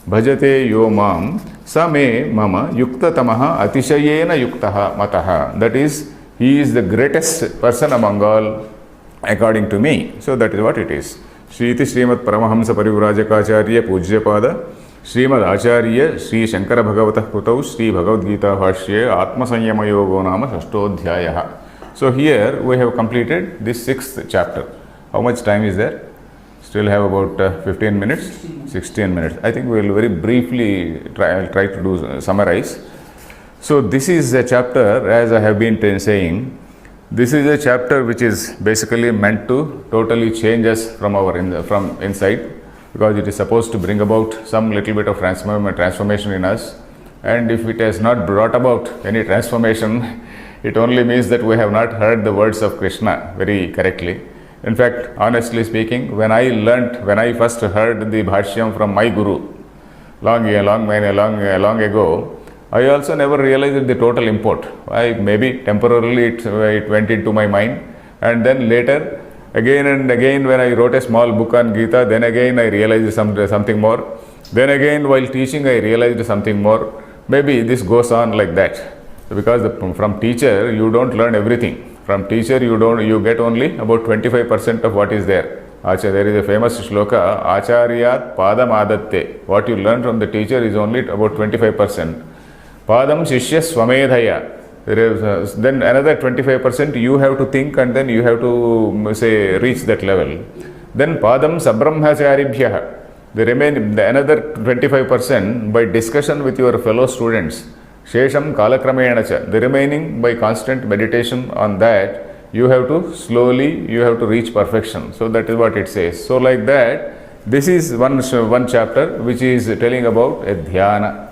Bhajate yo mam same mama yukta tamaha atishayena yuktaha mataha. That is, he is the greatest person among all according to me. So that is what it is. Shriti Srimad Paramahamsa Parivrajakaacharya Pujyapada Srimad Acharya Sri Shankara Bhagavatah Putau Sri Bhagavad Gita Bhashya Atma Sanyama Yogo Nama Shashtodhyayaha. So here we have completed this 6th chapter. How much time is there? Still have about 15 minutes? 16 minutes. I think we will very briefly try to summarize. So this is a chapter, as I have been saying, this is a chapter which is basically meant to totally change us from inside, because it is supposed to bring about some little bit of transformation in us. And if it has not brought about any transformation, it only means that we have not heard the words of Krishna very correctly. In fact, honestly speaking, when I first heard the Bhashyam from my Guru, long ago, I also never realized the total import. Maybe temporarily it went into my mind, and then later, again and again, when I wrote a small book on Gita, then again I realized something more. Then again, while teaching, I realized something more. Maybe this goes on like that. Because from teacher, you don't learn everything. From teacher, you get only about 25% of what is there. There is a famous shloka, Acharyat Padam Adatte. What you learn from the teacher is only about 25%. Padam Shishya Swamedhaya. Then another 25% you have to think, and then you have to reach that level. Then Padam Sabrahmacharibhyah. The another 25% by discussion with your fellow students. Shesham Kalakramenacha. The remaining by constant meditation on that, you have to reach perfection. So that is what it says. So like that, this is one chapter which is telling about a dhyana.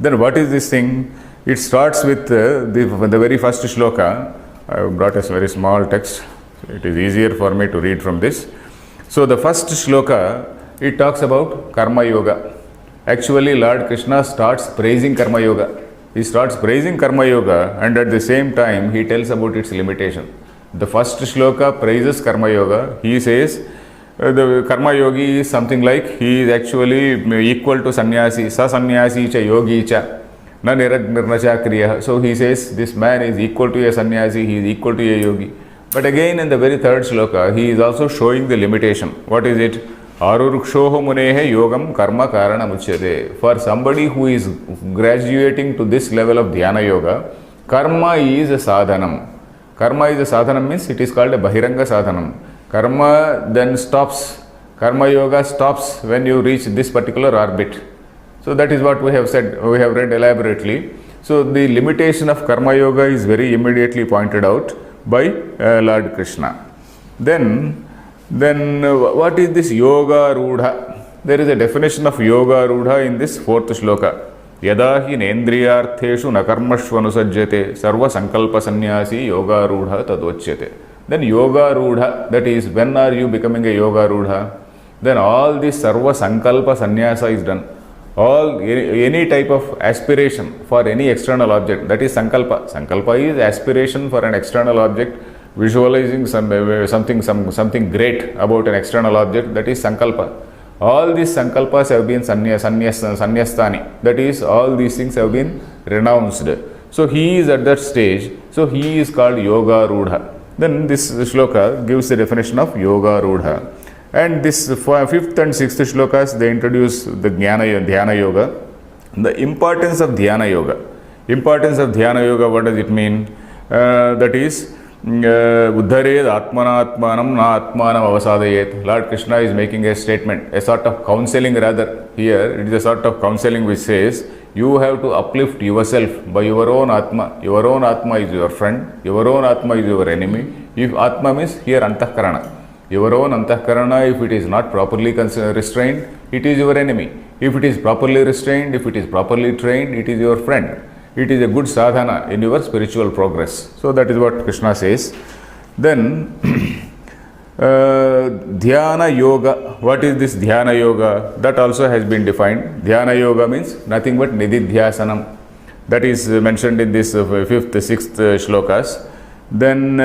Then what is this thing? It starts with the very first shloka. I have brought a very small text. It is easier for me to read from this. So the first shloka, it talks about karma yoga. Actually, Lord Krishna starts praising karma yoga. He starts praising karma yoga, and at the same time he tells about its limitation. The first shloka praises karma yoga. He says the karma yogi is something like he is actually equal to sannyasi, sa sannyasi cha yogi cha, na niragnacha kriya. So he says this man is equal to a sannyasi, he is equal to a yogi. But again in the very third shloka, he is also showing the limitation. What is it? Arurukshoho munehe yogam karma karanam uchyate. For somebody who is graduating to this level of dhyana yoga, karma is a sadhanam. Karma is a sadhanam means it is called a bahiranga sadhanam. Karma then stops. Karma yoga stops when you reach this particular orbit. So that is what we have said, we have read elaborately. So the limitation of karma yoga is very immediately pointed out by Lord Krishna. Then what is this yoga rudha? There is a definition of yoga rudha in this fourth shloka. Yada hi nendriyartheshu nakarmashvanusajyate sarva sankalpa sannyasi yoga rudha tadochyate. Then yoga rudha, that is when are you becoming a yoga rudha? Then all this sarva sankalpa sannyasa is done. Any type of aspiration for any external object, that is sankalpa. Sankalpa is aspiration for an external object, visualizing something great about an external object, that is sankalpa. All these sankalpas have been sanyastani, that is all these things have been renounced. So he is at that stage, so he is called yoga rudha. Then this shloka gives the definition of yoga rudha. And this fifth and sixth shlokas, they introduce the dhyana yoga. The importance of dhyana yoga. Importance of dhyana yoga, what does it mean? That is Uddhared Atmanatmanam na Atmanam avasadayet. Lord Krishna is making a statement, a sort of counseling rather. Here it is a sort of counseling which says you have to uplift yourself by your own Atma. Your own Atma is your friend, your own Atma is your enemy. If Atma means here Antahkarana. Your own Antahkarana, if it is not properly restrained, it is your enemy. If it is properly restrained, if it is properly trained, it is your friend. It is a good sadhana in your spiritual progress. So that is what Krishna says. Then dhyana yoga. What is this dhyana yoga? That also has been defined. Dhyana yoga means nothing but nididhyasanam. That is mentioned in this fifth, sixth shlokas. Then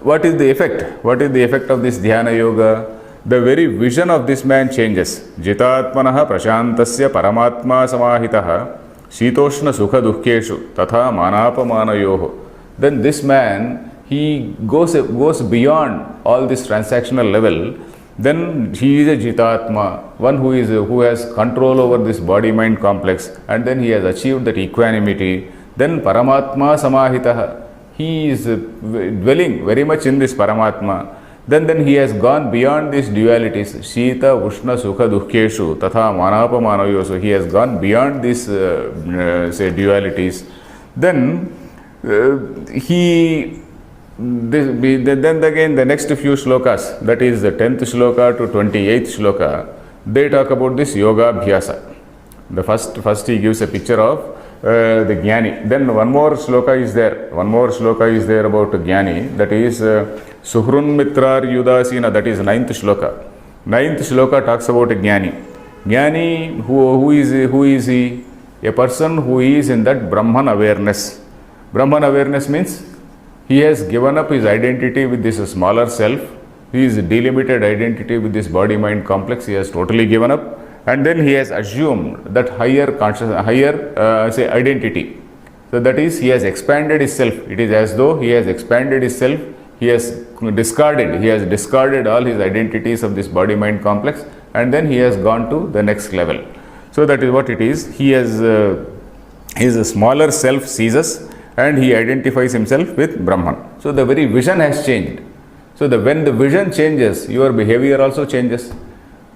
what is the effect? What is the effect of this dhyana yoga? The very vision of this man changes. Jitatmanaha prashantasya paramatma samahitaha Shitoshna sukha dukkeshu tatha manapamanayoho. Then this man, he goes beyond all this transactional level. Then he is a jitatma, one who has control over this body-mind complex, and then he has achieved that equanimity. Then paramatma samahitaha. He is dwelling very much in this paramatma. Then he has gone beyond these dualities. Shita, Ushna, Sukha, Dukkeshu, Tatha, Manapamanayo. So he has gone beyond these, dualities. Then then again the next few shlokas, that is the 10th shloka to 28th shloka, they talk about this yoga abhyasa. The first he gives a picture of the Jnani. Then one more shloka is there. One more shloka is there about Jnani. That is Suhrun Mitrar Yudasina. That is 9th shloka. 9th shloka talks about a Jnani. Jnani, who is he? a person who is in that Brahman awareness. Brahman awareness means he has given up his identity with this smaller self, his delimited identity with this body-mind complex, he has totally given up, and then he has assumed that higher identity. So that is, he has expanded his self. It is as though he has expanded his self, he has discarded all his identities of this body-mind complex, and then he has gone to the next level. So that is what it is. He has his smaller self ceases and he identifies himself with Brahman. So the very vision has changed. So when the vision changes, your behavior also changes,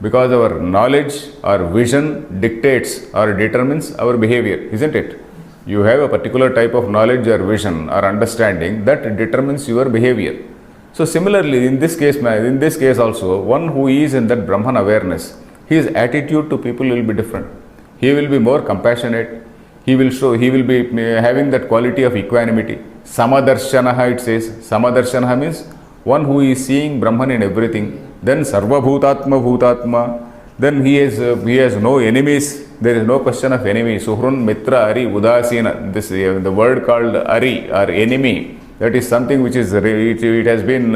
because our knowledge, our vision dictates or determines our behavior, isn't it? You have a particular type of knowledge or vision or understanding that determines your behavior. So similarly, in this case also, one who is in that Brahman awareness, his attitude to people will be different. He will be more compassionate. He will be having that quality of equanimity. Samadarshanaha, it says. Samadarshanaha means one who is seeing Brahman in everything. Then Sarva Bhutatma Bhutatma. Then he has no enemies. There is no question of enemy. Suhrun Mitra Ari Udasina. This the word called Ari or enemy. That is something which is it has been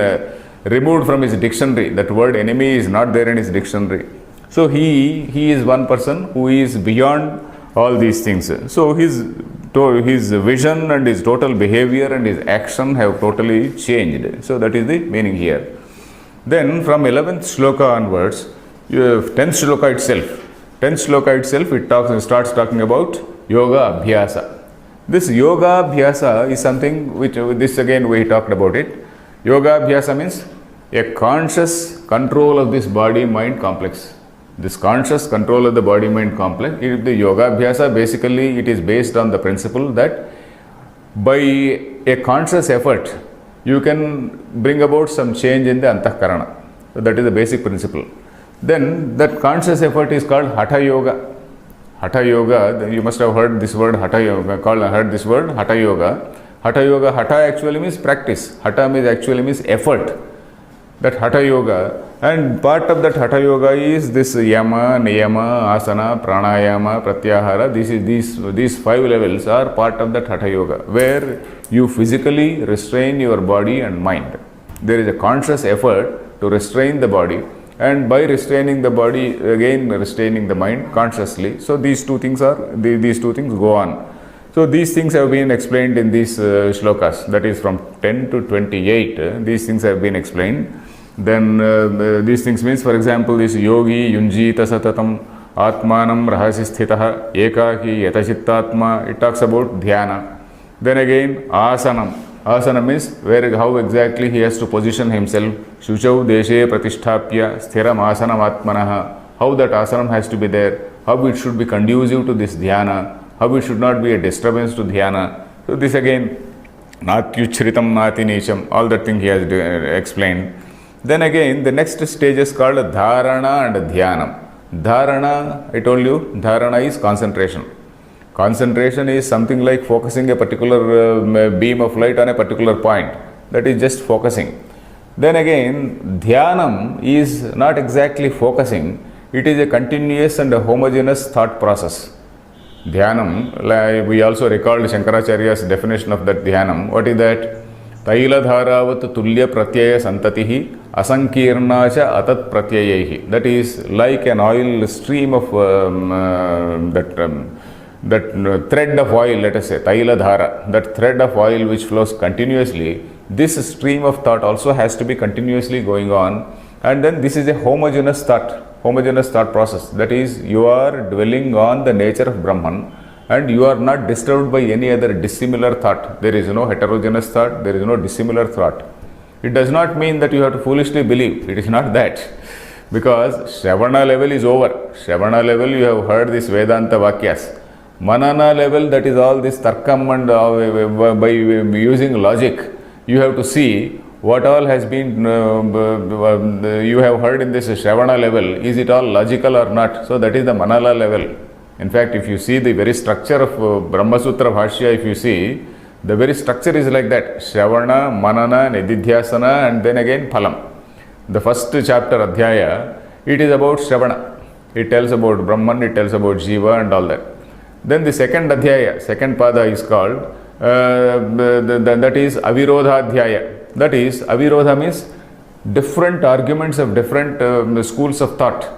removed from his dictionary. That word enemy is not there in his dictionary. So he is one person who is beyond all these things. So his vision and his total behavior and his action have totally changed. So that is the meaning here. Then from 11th shloka onwards, you have 10th shloka itself. 10th shloka itself, it starts talking about yoga abhyasa. This yoga abhyasa is something which, this again we talked about it. Yoga abhyasa means a conscious control of this body-mind complex. This conscious control of the body-mind complex, the yoga abhyasa basically it is based on the principle that by a conscious effort, you can bring about some change in the antahkarana. So that is the basic principle. Then that conscious effort is called hatha yoga. Hatha yoga, you must have heard this word hatha yoga, heard this word hatha yoga. Hatha yoga, hatha actually means practice. Hatha actually means effort. That hatha yoga, and part of that hatha yoga is this yama, niyama, asana, pranayama, pratyahara. These 5 levels are part of that hatha yoga, where you physically restrain your body and mind. There is a conscious effort to restrain the body, and by restraining the body, again restraining the mind consciously. So these two things go on. So these things have been explained in these shlokas, that is from 10 to 28. These things have been explained. Then these things means, for example, this yogi yunjita satatam atmanam rahasi sthitaha ekaki yatachittatma. It talks about dhyana. Then again asanam. Asana means how exactly he has to position himself. Shuchau deshe pratisthapya sthiram asanam atmanaha. How that asanam has to be there. How it should be conducive to this dhyana. How it should not be a disturbance to dhyana. So this again, natyuchritam nati nisham. All that thing he has explained. Then again, the next stage is called dharana and dhyanam. Dharana, I told you, dharana is concentration. Concentration is something like focusing a particular beam of light on a particular point. That is just focusing. Then again, dhyanam is not exactly focusing. It is a continuous and a homogeneous thought process. Dhyanam, like we also recalled Shankaracharya's definition of that dhyanam. What is that? Tailadharavat tulya pratyaya santatihi asankirna cha atat pratyayahi. That is like an oil stream of that thread of oil, let us say, Tailadhara, that thread of oil which flows continuously. This stream of thought also has to be continuously going on. And then this is a homogeneous thought process. That is, you are dwelling on the nature of Brahman, and you are not disturbed by any other dissimilar thought. There is no heterogeneous thought, there is no dissimilar thought. It does not mean that you have to foolishly believe. It is not that. Because Shravana level is over. Shravana level, you have heard this Vedanta Vakyas. Manana level, that is all this Tarkam, and by using logic, you have to see what all has been, you have heard in this Shravana level. Is it all logical or not? So that is the Manala level. In fact, if you see the very structure of Brahma Sutra Bhashya, if you see, the very structure is like that. Shravana, Manana, Nididhyasana, and then again Phalam. The first chapter, Adhyaya, it is about Shravana. It tells about Brahman, it tells about Jiva and all that. Then the second adhyaya, second pada is called, that is avirodhadhyaya. That is, avirodha means different arguments of different schools of thought.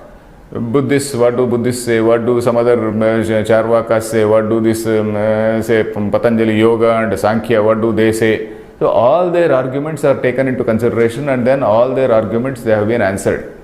Buddhists, what do Buddhists say? What do some other Charvakas say? What do this say Patanjali Yoga and Sankhya? What do they say? So all their arguments are taken into consideration, and then all their arguments, they have been answered.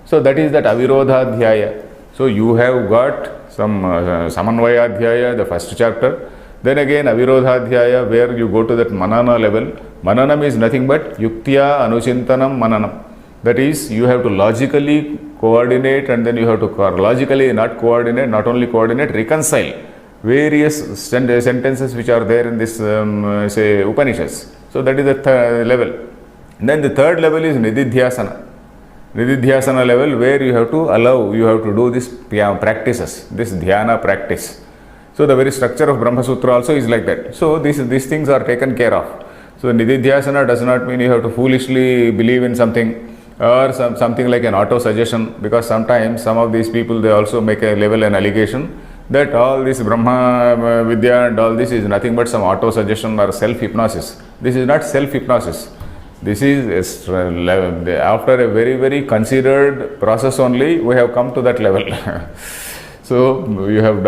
So that is that avirodhadhyaya. So you have got some samanvayadhyaya, the first chapter. Then again avirodhadhyaya, where you go to that manana level. Mananam is nothing but yuktya anuchintanam mananam. That is, you have to logically coordinate, and then you have to logically not only coordinate, reconcile various sentences which are there in this say Upanishads. So that is the third level. Then the third level is nididhyasana. Nididhyasana level, where you have to do this practices, this dhyana practice. So the very structure of Brahma Sutra also is like that. So these things are taken care of. So nididhyasana does not mean you have to foolishly believe in something, or something like an auto-suggestion, because sometimes some of these people, they also make an allegation that all this Brahma Vidya and all this is nothing but some auto-suggestion or self-hypnosis. This is not self-hypnosis. This is after a very, very considered process only, we have come to that level. So you have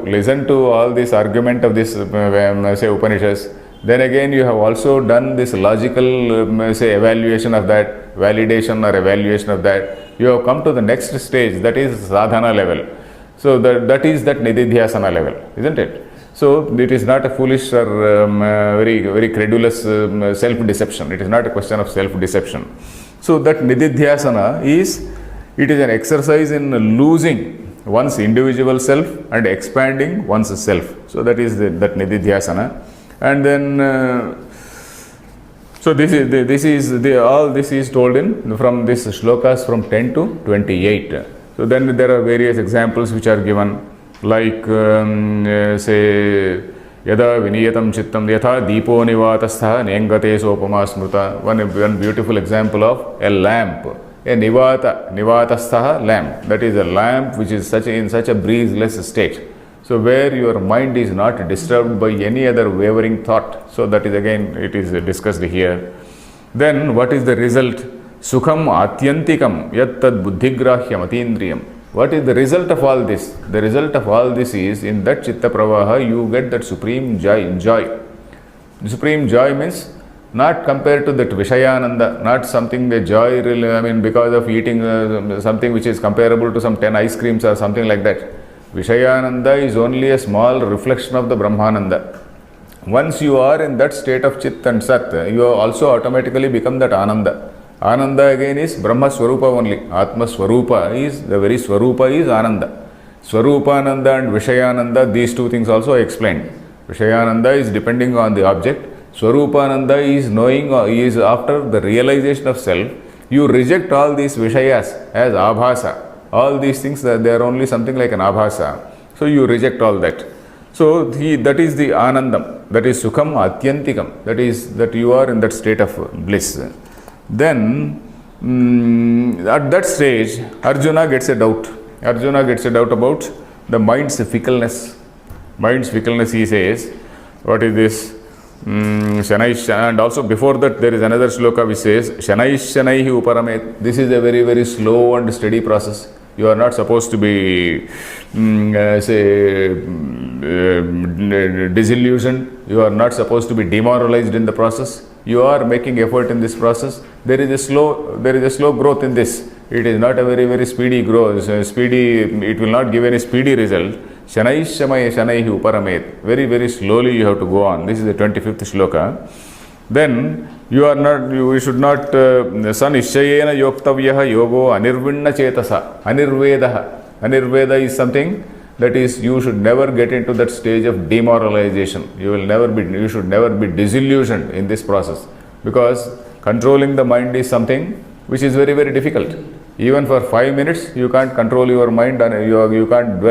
listened to all this argument of this say Upanishads. Then again you have also done this logical say evaluation of that, validation or evaluation of that. You have come to the next stage, that is sadhana level. So that is that nididhyasana level, isn't it? So it is not a foolish or very, very credulous self-deception. It is not a question of self-deception. So that nididhyasana is an exercise in losing one's individual self and expanding one's self. So that is that nididhyasana. And then so all this is told in from this shlokas from 10 to 28. So then there are various examples which are given, like say yada viniyatam chittam yatha deepo nivatastha nengate sopama smruta. One beautiful example of a lamp, a nivatastha lamp. That is a lamp which is in such a breezeless state. So where your mind is not disturbed by any other wavering thought. So that is again, it is discussed here. Then what is the result? Sukham atyantikam yat tad buddhigrahyam atindriyam. What is the result of all this? The result of all this is, in that chitta pravaha, you get that supreme joy. The supreme joy means not compared to that Vishayananda, not something the joy really, because of eating something which is comparable to some 10 ice creams or something like that. Vishayananda is only a small reflection of the Brahmananda. Once you are in that state of Chit and Sat, you also automatically become that Ananda. Ananda again is Brahma Swarupa only. Atma Swarupa is, the very Swarupa is Ananda. Swarupananda and Vishayananda, these two things also I explained. Vishayananda is depending on the object. Swarupananda is knowing, is after the realization of self. You reject all these Vishayas as Abhasa. All these things, they are only something like an Abhasa. So you reject all that. So that is the Anandam. That is Sukham Atyantikam. That is that you are in that state of bliss. Then at that stage, Arjuna gets a doubt. Arjuna gets a doubt about the mind's fickleness. Mind's fickleness, he says. What is this? And also before that there is another sloka which says Shanaihi uparamet. This is a very, very slow and steady process. You are not supposed to be disillusioned. You are not supposed to be demoralized in the process. You are making effort in this process. There is a slow growth in this. It is not a very, very speedy growth. It will not give any speedy result. Shanaihi uparamet. Very, very slowly you have to go on. This is the 25th shloka. Then you should not sanishayena yoktavyaha yogo anirvinna chetasa. Anirveda is something that is, you should never get into that stage of demoralization. You should never be disillusioned in this process, because controlling the mind is something which is very, very difficult. Even for 5 minutes, you can't control your mind and you can't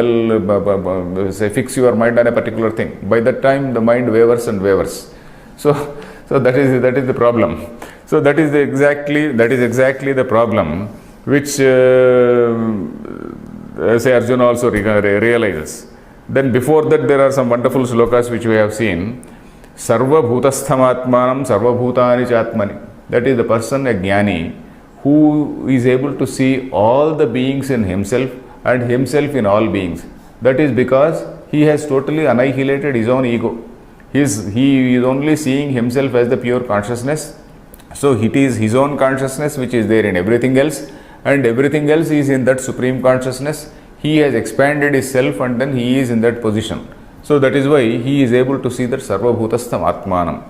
fix your mind on a particular thing. By that time, the mind wavers and wavers. So that is the problem. So that is exactly the problem which say Arjuna also realizes. Then before that there are some wonderful slokas which we have seen. Sarva bhutastham sarva bhutani chatmani. That is the person, a jnani, who is able to see all the beings in himself and himself in all beings. That is because he has totally annihilated his own ego. He is only seeing himself as the pure consciousness. So it is his own consciousness which is there in everything else, and everything else is in that supreme consciousness. He has expanded his self and then he is in that position. So that is why he is able to see that sarva bhutastham atmanam.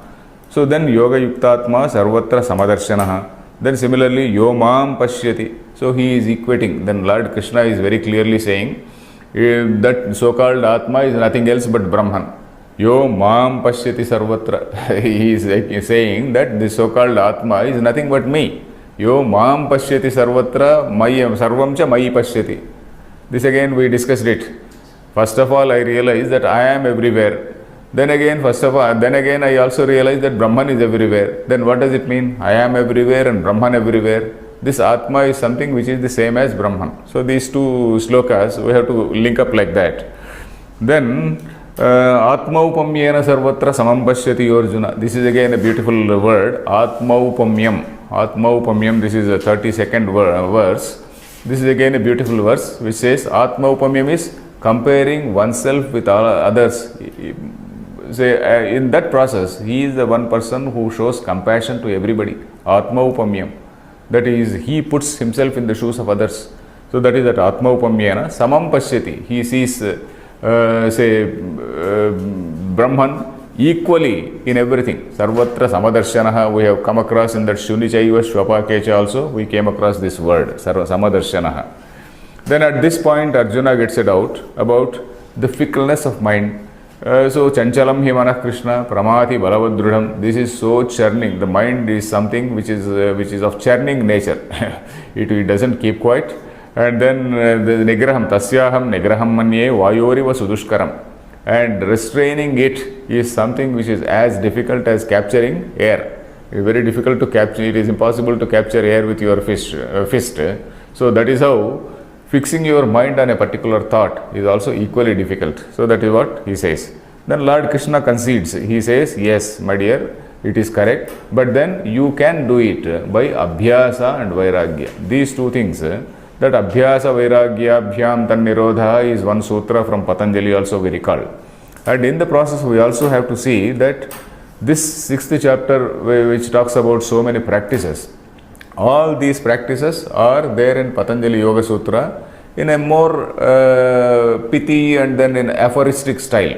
So then yoga yuktatma sarvatra samadarshanaha. Then similarly yo mam pashyati. So he is equating. Then Lord Krishna is very clearly saying that so-called Atma is nothing else but Brahman. Yo mam pashyati sarvatra. He is saying that this so-called Atma is nothing but me. Yo mam pashyati sarvatra mayam sarvam cha mayi pashyati. This again we discussed it. First of all, I realized that I am everywhere. Then again I also realized that Brahman is everywhere. Then what does it mean? I am everywhere and Brahman everywhere. This Atma is something which is the same as Brahman. So these two slokas we have to link up like that. Then Atma upamyena sarvatra samam pashyati Arjuna. This is again a beautiful word. Atma upamyam. Atma upamyam. This is a 32nd verse. This is again a beautiful verse which says Atma upamyam is comparing oneself with all others. Say in that process, he is the one person who shows compassion to everybody. Atma upamyam. That is, he puts himself in the shoes of others. So that is that Atma upamyena samam pashyati. He sees, Brahman equally in everything. Sarvatra samadarshanaha. We have come across in that Shunichaiva Shvapakecha also. We came across this word, samadarshanaha. Then at this point, Arjuna gets a doubt about the fickleness of mind. So chanchalam hi manah Krishna pramati balavadrudham. This is so churning. The mind is something which is of churning nature. it doesn't keep quiet. And then the nigraham tasyaham nigraham manye vayoriva sudushkaram. And restraining it is something which is as difficult as capturing air. It is very difficult to capture. It is impossible to capture air with your fist. So that is how fixing your mind on a particular thought is also equally difficult. So that is what he says. Then Lord Krishna concedes. He says, yes, my dear, it is correct. But then you can do it by abhyasa and vairagya. These two things, that abhyasa vairagya abhyam tan nirodha is one sutra from Patanjali also we recall. And in the process we also have to see that this 6th chapter which talks about so many practices, all these practices are there in Patanjali Yoga Sutra in a more pithy and then in aphoristic style.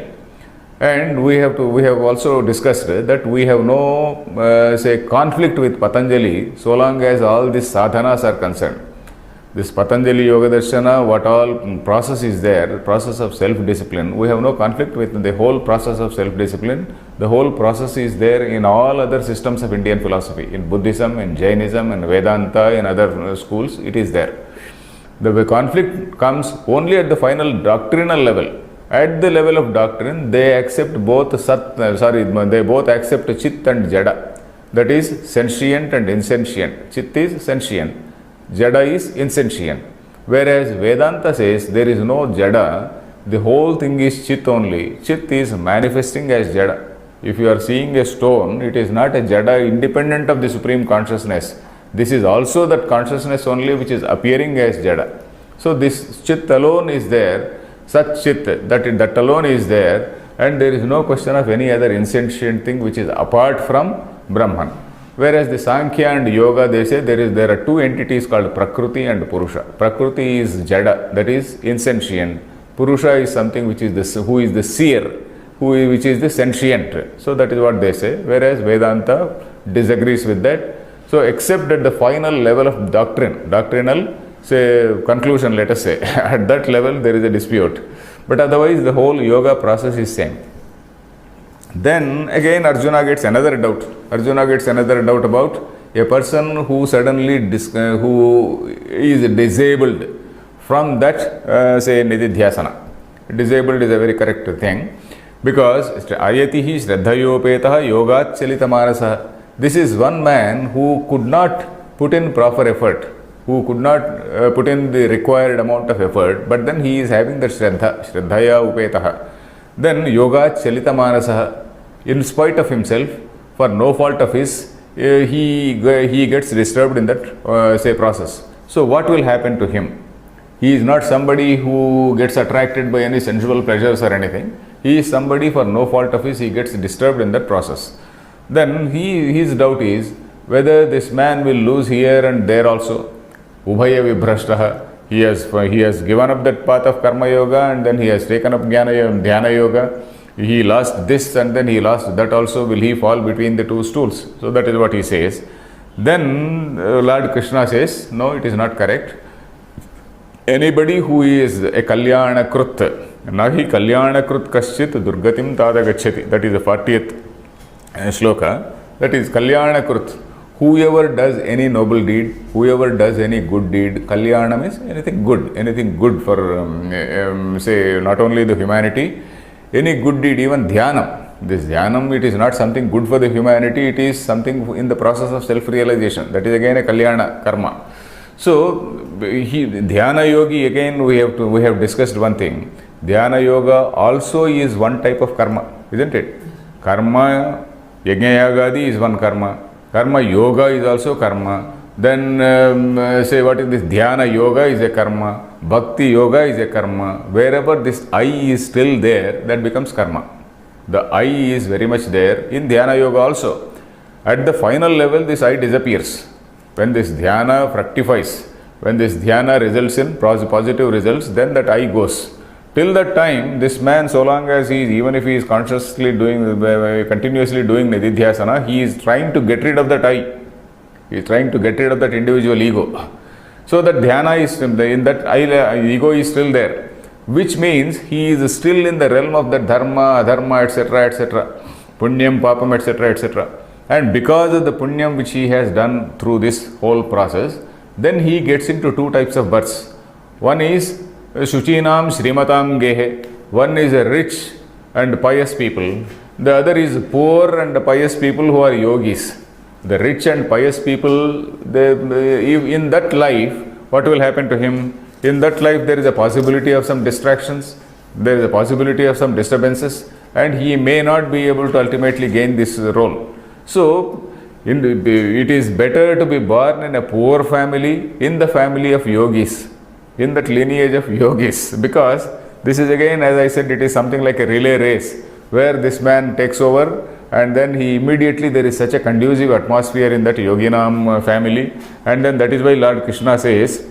And we have also discussed that we have no conflict with Patanjali so long as all these sadhanas are concerned. This Patanjali Yoga Darshana, what all process is there, process of self-discipline, we have no conflict with the whole process of self-discipline. The whole process is there in all other systems of Indian philosophy. In Buddhism, in Jainism, in Vedanta, in other schools, it is there. The conflict comes only at the final doctrinal level. At the level of doctrine, they accept both they both accept Chit and Jada. That is sentient and insentient. Chit is sentient. Jada is insentient. Whereas Vedanta says there is no Jada, the whole thing is Chit only. Chit is manifesting as Jada. If you are seeing a stone, it is not a Jada independent of the Supreme Consciousness. This is also that consciousness only which is appearing as Jada. So this Chit alone is there, such Chit, that alone is there, and there is no question of any other insentient thing which is apart from Brahman. Whereas the Sankhya and Yoga, they say there are two entities called Prakriti and Purusha. Prakriti is Jada, that is insentient. Purusha is something which is who is the seer, which is the sentient. So that is what they say. Whereas Vedanta disagrees with that. So except at the final level of doctrinal conclusion, let us say, at that level there is a dispute. But otherwise the whole yoga process is same. Then again Arjuna gets another doubt. Arjuna gets another doubt about a person who suddenly who is disabled from that nididhyasana. Disabled is a very correct thing, because ayatihi shraddhayopetaha yogat chalitamanasa. This is one man who could not put in proper effort. who could not put in the required amount of effort, but then he is having that Shraddhaya Upetaha. Then Yoga Chalita Manasaha, in spite of himself, for no fault of his, he gets disturbed in that process. So what will happen to him? He is not somebody who gets attracted by any sensual pleasures or anything. He is somebody for no fault of his, he gets disturbed in that process. Then his doubt is whether this man will lose here and there also. Ubhaya Vibhrashtaha. He has given up that path of Karma Yoga and then he has taken up Dhyana Yoga. He lost this and then he lost that also. Will he fall between the two stools? So that is what he says. Then Lord Krishna says, no, it is not correct. Anybody who is a Kalyana Krut, Nahi Kalyana Krut Kaschit Durgatim Tada Gacchati. That is the 40th shloka. That is Kalyana Krut. Whoever does any noble deed, whoever does any good deed, Kalyana means anything good for, say, not only the humanity, any good deed, even Dhyanam. This Dhyanam, it is not something good for the humanity, it is something in the process of self-realization. That is again a Kalyana karma. So, Dhyana Yogi, again we have discussed one thing. Dhyana Yoga also is one type of karma, isn't it? Karma, Yajna Yagadi is one karma. Karma Yoga is also karma. Then say what is this? Dhyana Yoga is a karma. Bhakti Yoga is a karma. Wherever this I is still there, that becomes karma. The I is very much there in Dhyana Yoga also. At the final level, this I disappears. When this Dhyana fructifies, when this Dhyana results in positive results, then that I goes. Till that time, this man, so long as he is, even if he is continuously doing Nididhyasana, he is trying to get rid of that I. He is trying to get rid of that individual ego. So that Dhyana is, in that I, ego is still there. Which means he is still in the realm of that Dharma, Adharma, etc., Punyam, Papam, etc. And because of the Punyam which he has done through this whole process, then he gets into two types of births. One is Shuchinam Srimatam Gehe. One is a rich and pious people. The other is poor and pious people who are yogis. The rich and pious people, in that life, what will happen to him? In that life, there is a possibility of some distractions, there is a possibility of some disturbances, and he may not be able to ultimately gain this role. So, it is better to be born in a poor family, in the family of yogis, in that lineage of yogis, because this is again, as I said, it is something like a relay race, where this man takes over and then he immediately, there is such a conducive atmosphere in that yoginam family, and then that is why Lord Krishna says,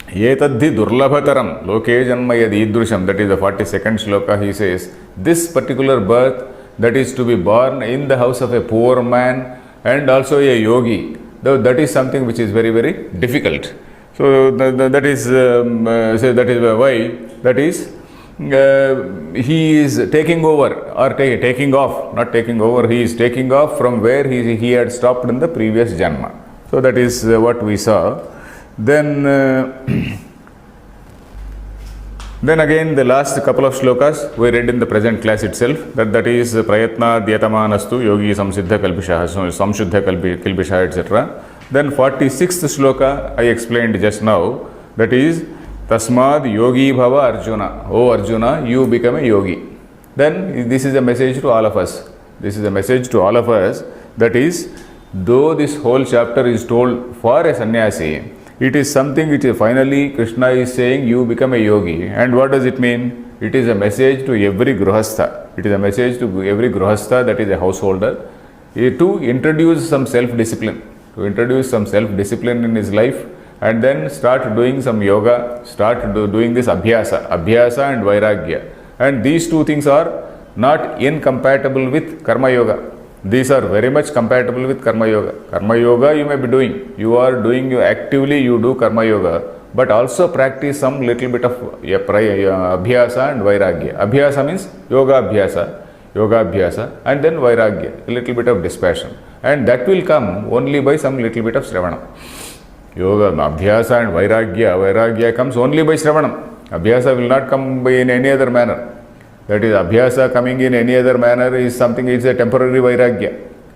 Yetadhi durlabhataram loke janma yadidrusham. That is the 42nd shloka. He says, this particular birth, that is to be born in the house of a poor man and also a yogi, that is something which is very, very difficult. So that is why, that is, he is taking over or taking off, not taking over, he is taking off from where he had stopped in the previous Janma. So that is what we saw. Then again the last couple of shlokas we read in the present class itself, that is Prayatna Adhyatma Nastu Yogi Samsiddha Kalpisha, Samshuddha Kalpisha, etc. Then 46th shloka I explained just now, that is Tasmad Yogi Bhava Arjuna. Oh Arjuna, you become a yogi. Then this is a message to all of us. This is a message to all of us, that is, though this whole chapter is told for a sannyasi, it is something which finally Krishna is saying, you become a yogi. And what does it mean? It is a message to every gruhastha. It is a message to every gruhastha, that is a householder, to introduce some self-discipline. To introduce some self-discipline in his life, and then start doing some yoga, start doing this Abhyasa and Vairagya. And these two things are not incompatible with Karma Yoga. These are very much compatible with Karma Yoga. Karma Yoga you may be doing. You are doing, actively you do Karma Yoga, but also practice some little bit of Abhyasa and Vairagya. Abhyasa means Yoga Abhyasa, and then Vairagya, a little bit of dispassion. And that will come only by some little bit of Shravana. Yoga, Abhyasa and Vairagya comes only by Shravanam. Abhyasa will not come by in any other manner. That is, Abhyasa coming in any other manner is something, it's a temporary Vairagya.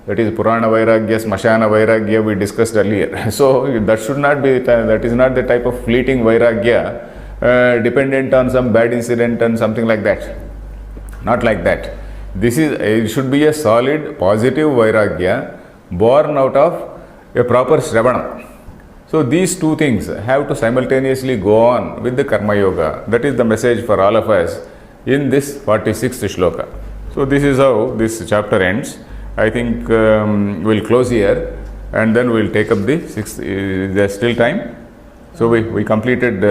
That is Purana Vairagya, Smashana Vairagya we discussed earlier. So that should not be, that is not the type of fleeting Vairagya dependent on some bad incident and something like that. Not like that. It should be a solid, positive Vairagya born out of a proper Shravana. So these two things have to simultaneously go on with the Karma Yoga. That is the message for all of us in this 46th shloka. So this is how this chapter ends. I think we'll close here and then we'll take up the 6th. Is there still time? So we completed,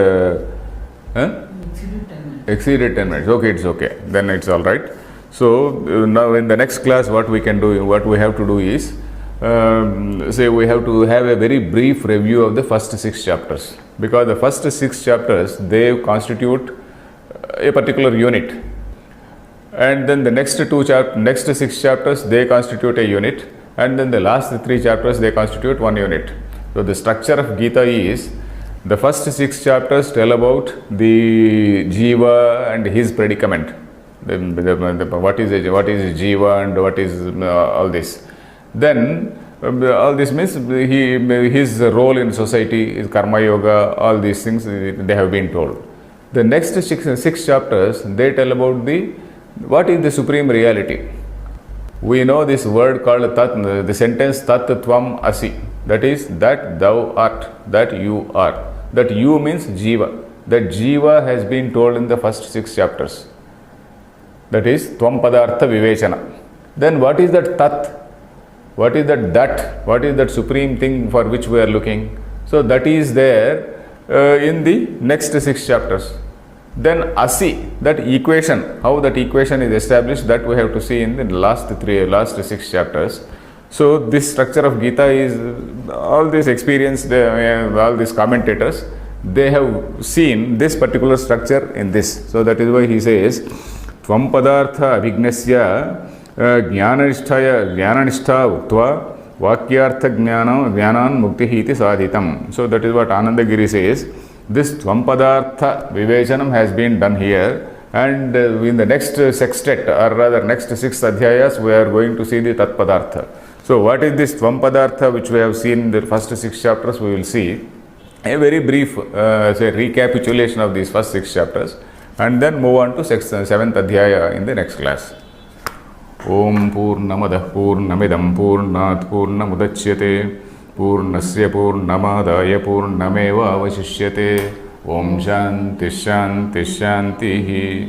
exceeded 10 minutes. Okay, it's okay. Then it's all right. So now in the next class what we can do, what we have to do is, say we have to have a very brief review of the first 6 chapters, because the first 6 chapters, they constitute a particular unit, and then the next 6 chapters, they constitute a unit, and then the last 3 chapters, they constitute one unit. So the structure of Gita is, the first 6 chapters tell about the Jiva and his predicament, what is Jiva and what is all this. Then all this means his role in society, his Karma Yoga, all these things they have been told. The next 6 chapters, they tell about what is the supreme reality. We know this word called Tat, the sentence Tat Tvam Asi, that is, that thou art, that you are. That you means Jiva. That Jiva has been told in the first 6 chapters. That is Tvam Padartha Vivechana. Then what is that Tat? What is that? What is that supreme thing for which we are looking? So that is there in the next 6 chapters. Then Asi, that equation, how that equation is established, that we have to see in the last 6 chapters. So this structure of Gita is, all this experience, all these commentators, they have seen this particular structure in this. So that is why he says, Tvam Padartha Abhignasya Jnananishta Uktva Vakyartha Jnanan Mukti Hiti Sadhitam. So that is what Anandagiri says. This Tvam Padartha Vivechanam has been done here, and in the next sextet, or rather next 6 adhyayas, we are going to see the Tat Padartha. So what is this Tvam Padartha which we have seen in the first 6 chapters? We will see a very brief say recapitulation of these first 6 chapters, and then move on to 7th adhyaya in the next class. Om Purnamadah Purnamidam Purnat Purnamudachyate Purnasya Purnamadaya Purnameva Avashishyate. Om Shanti Shanti Shanti.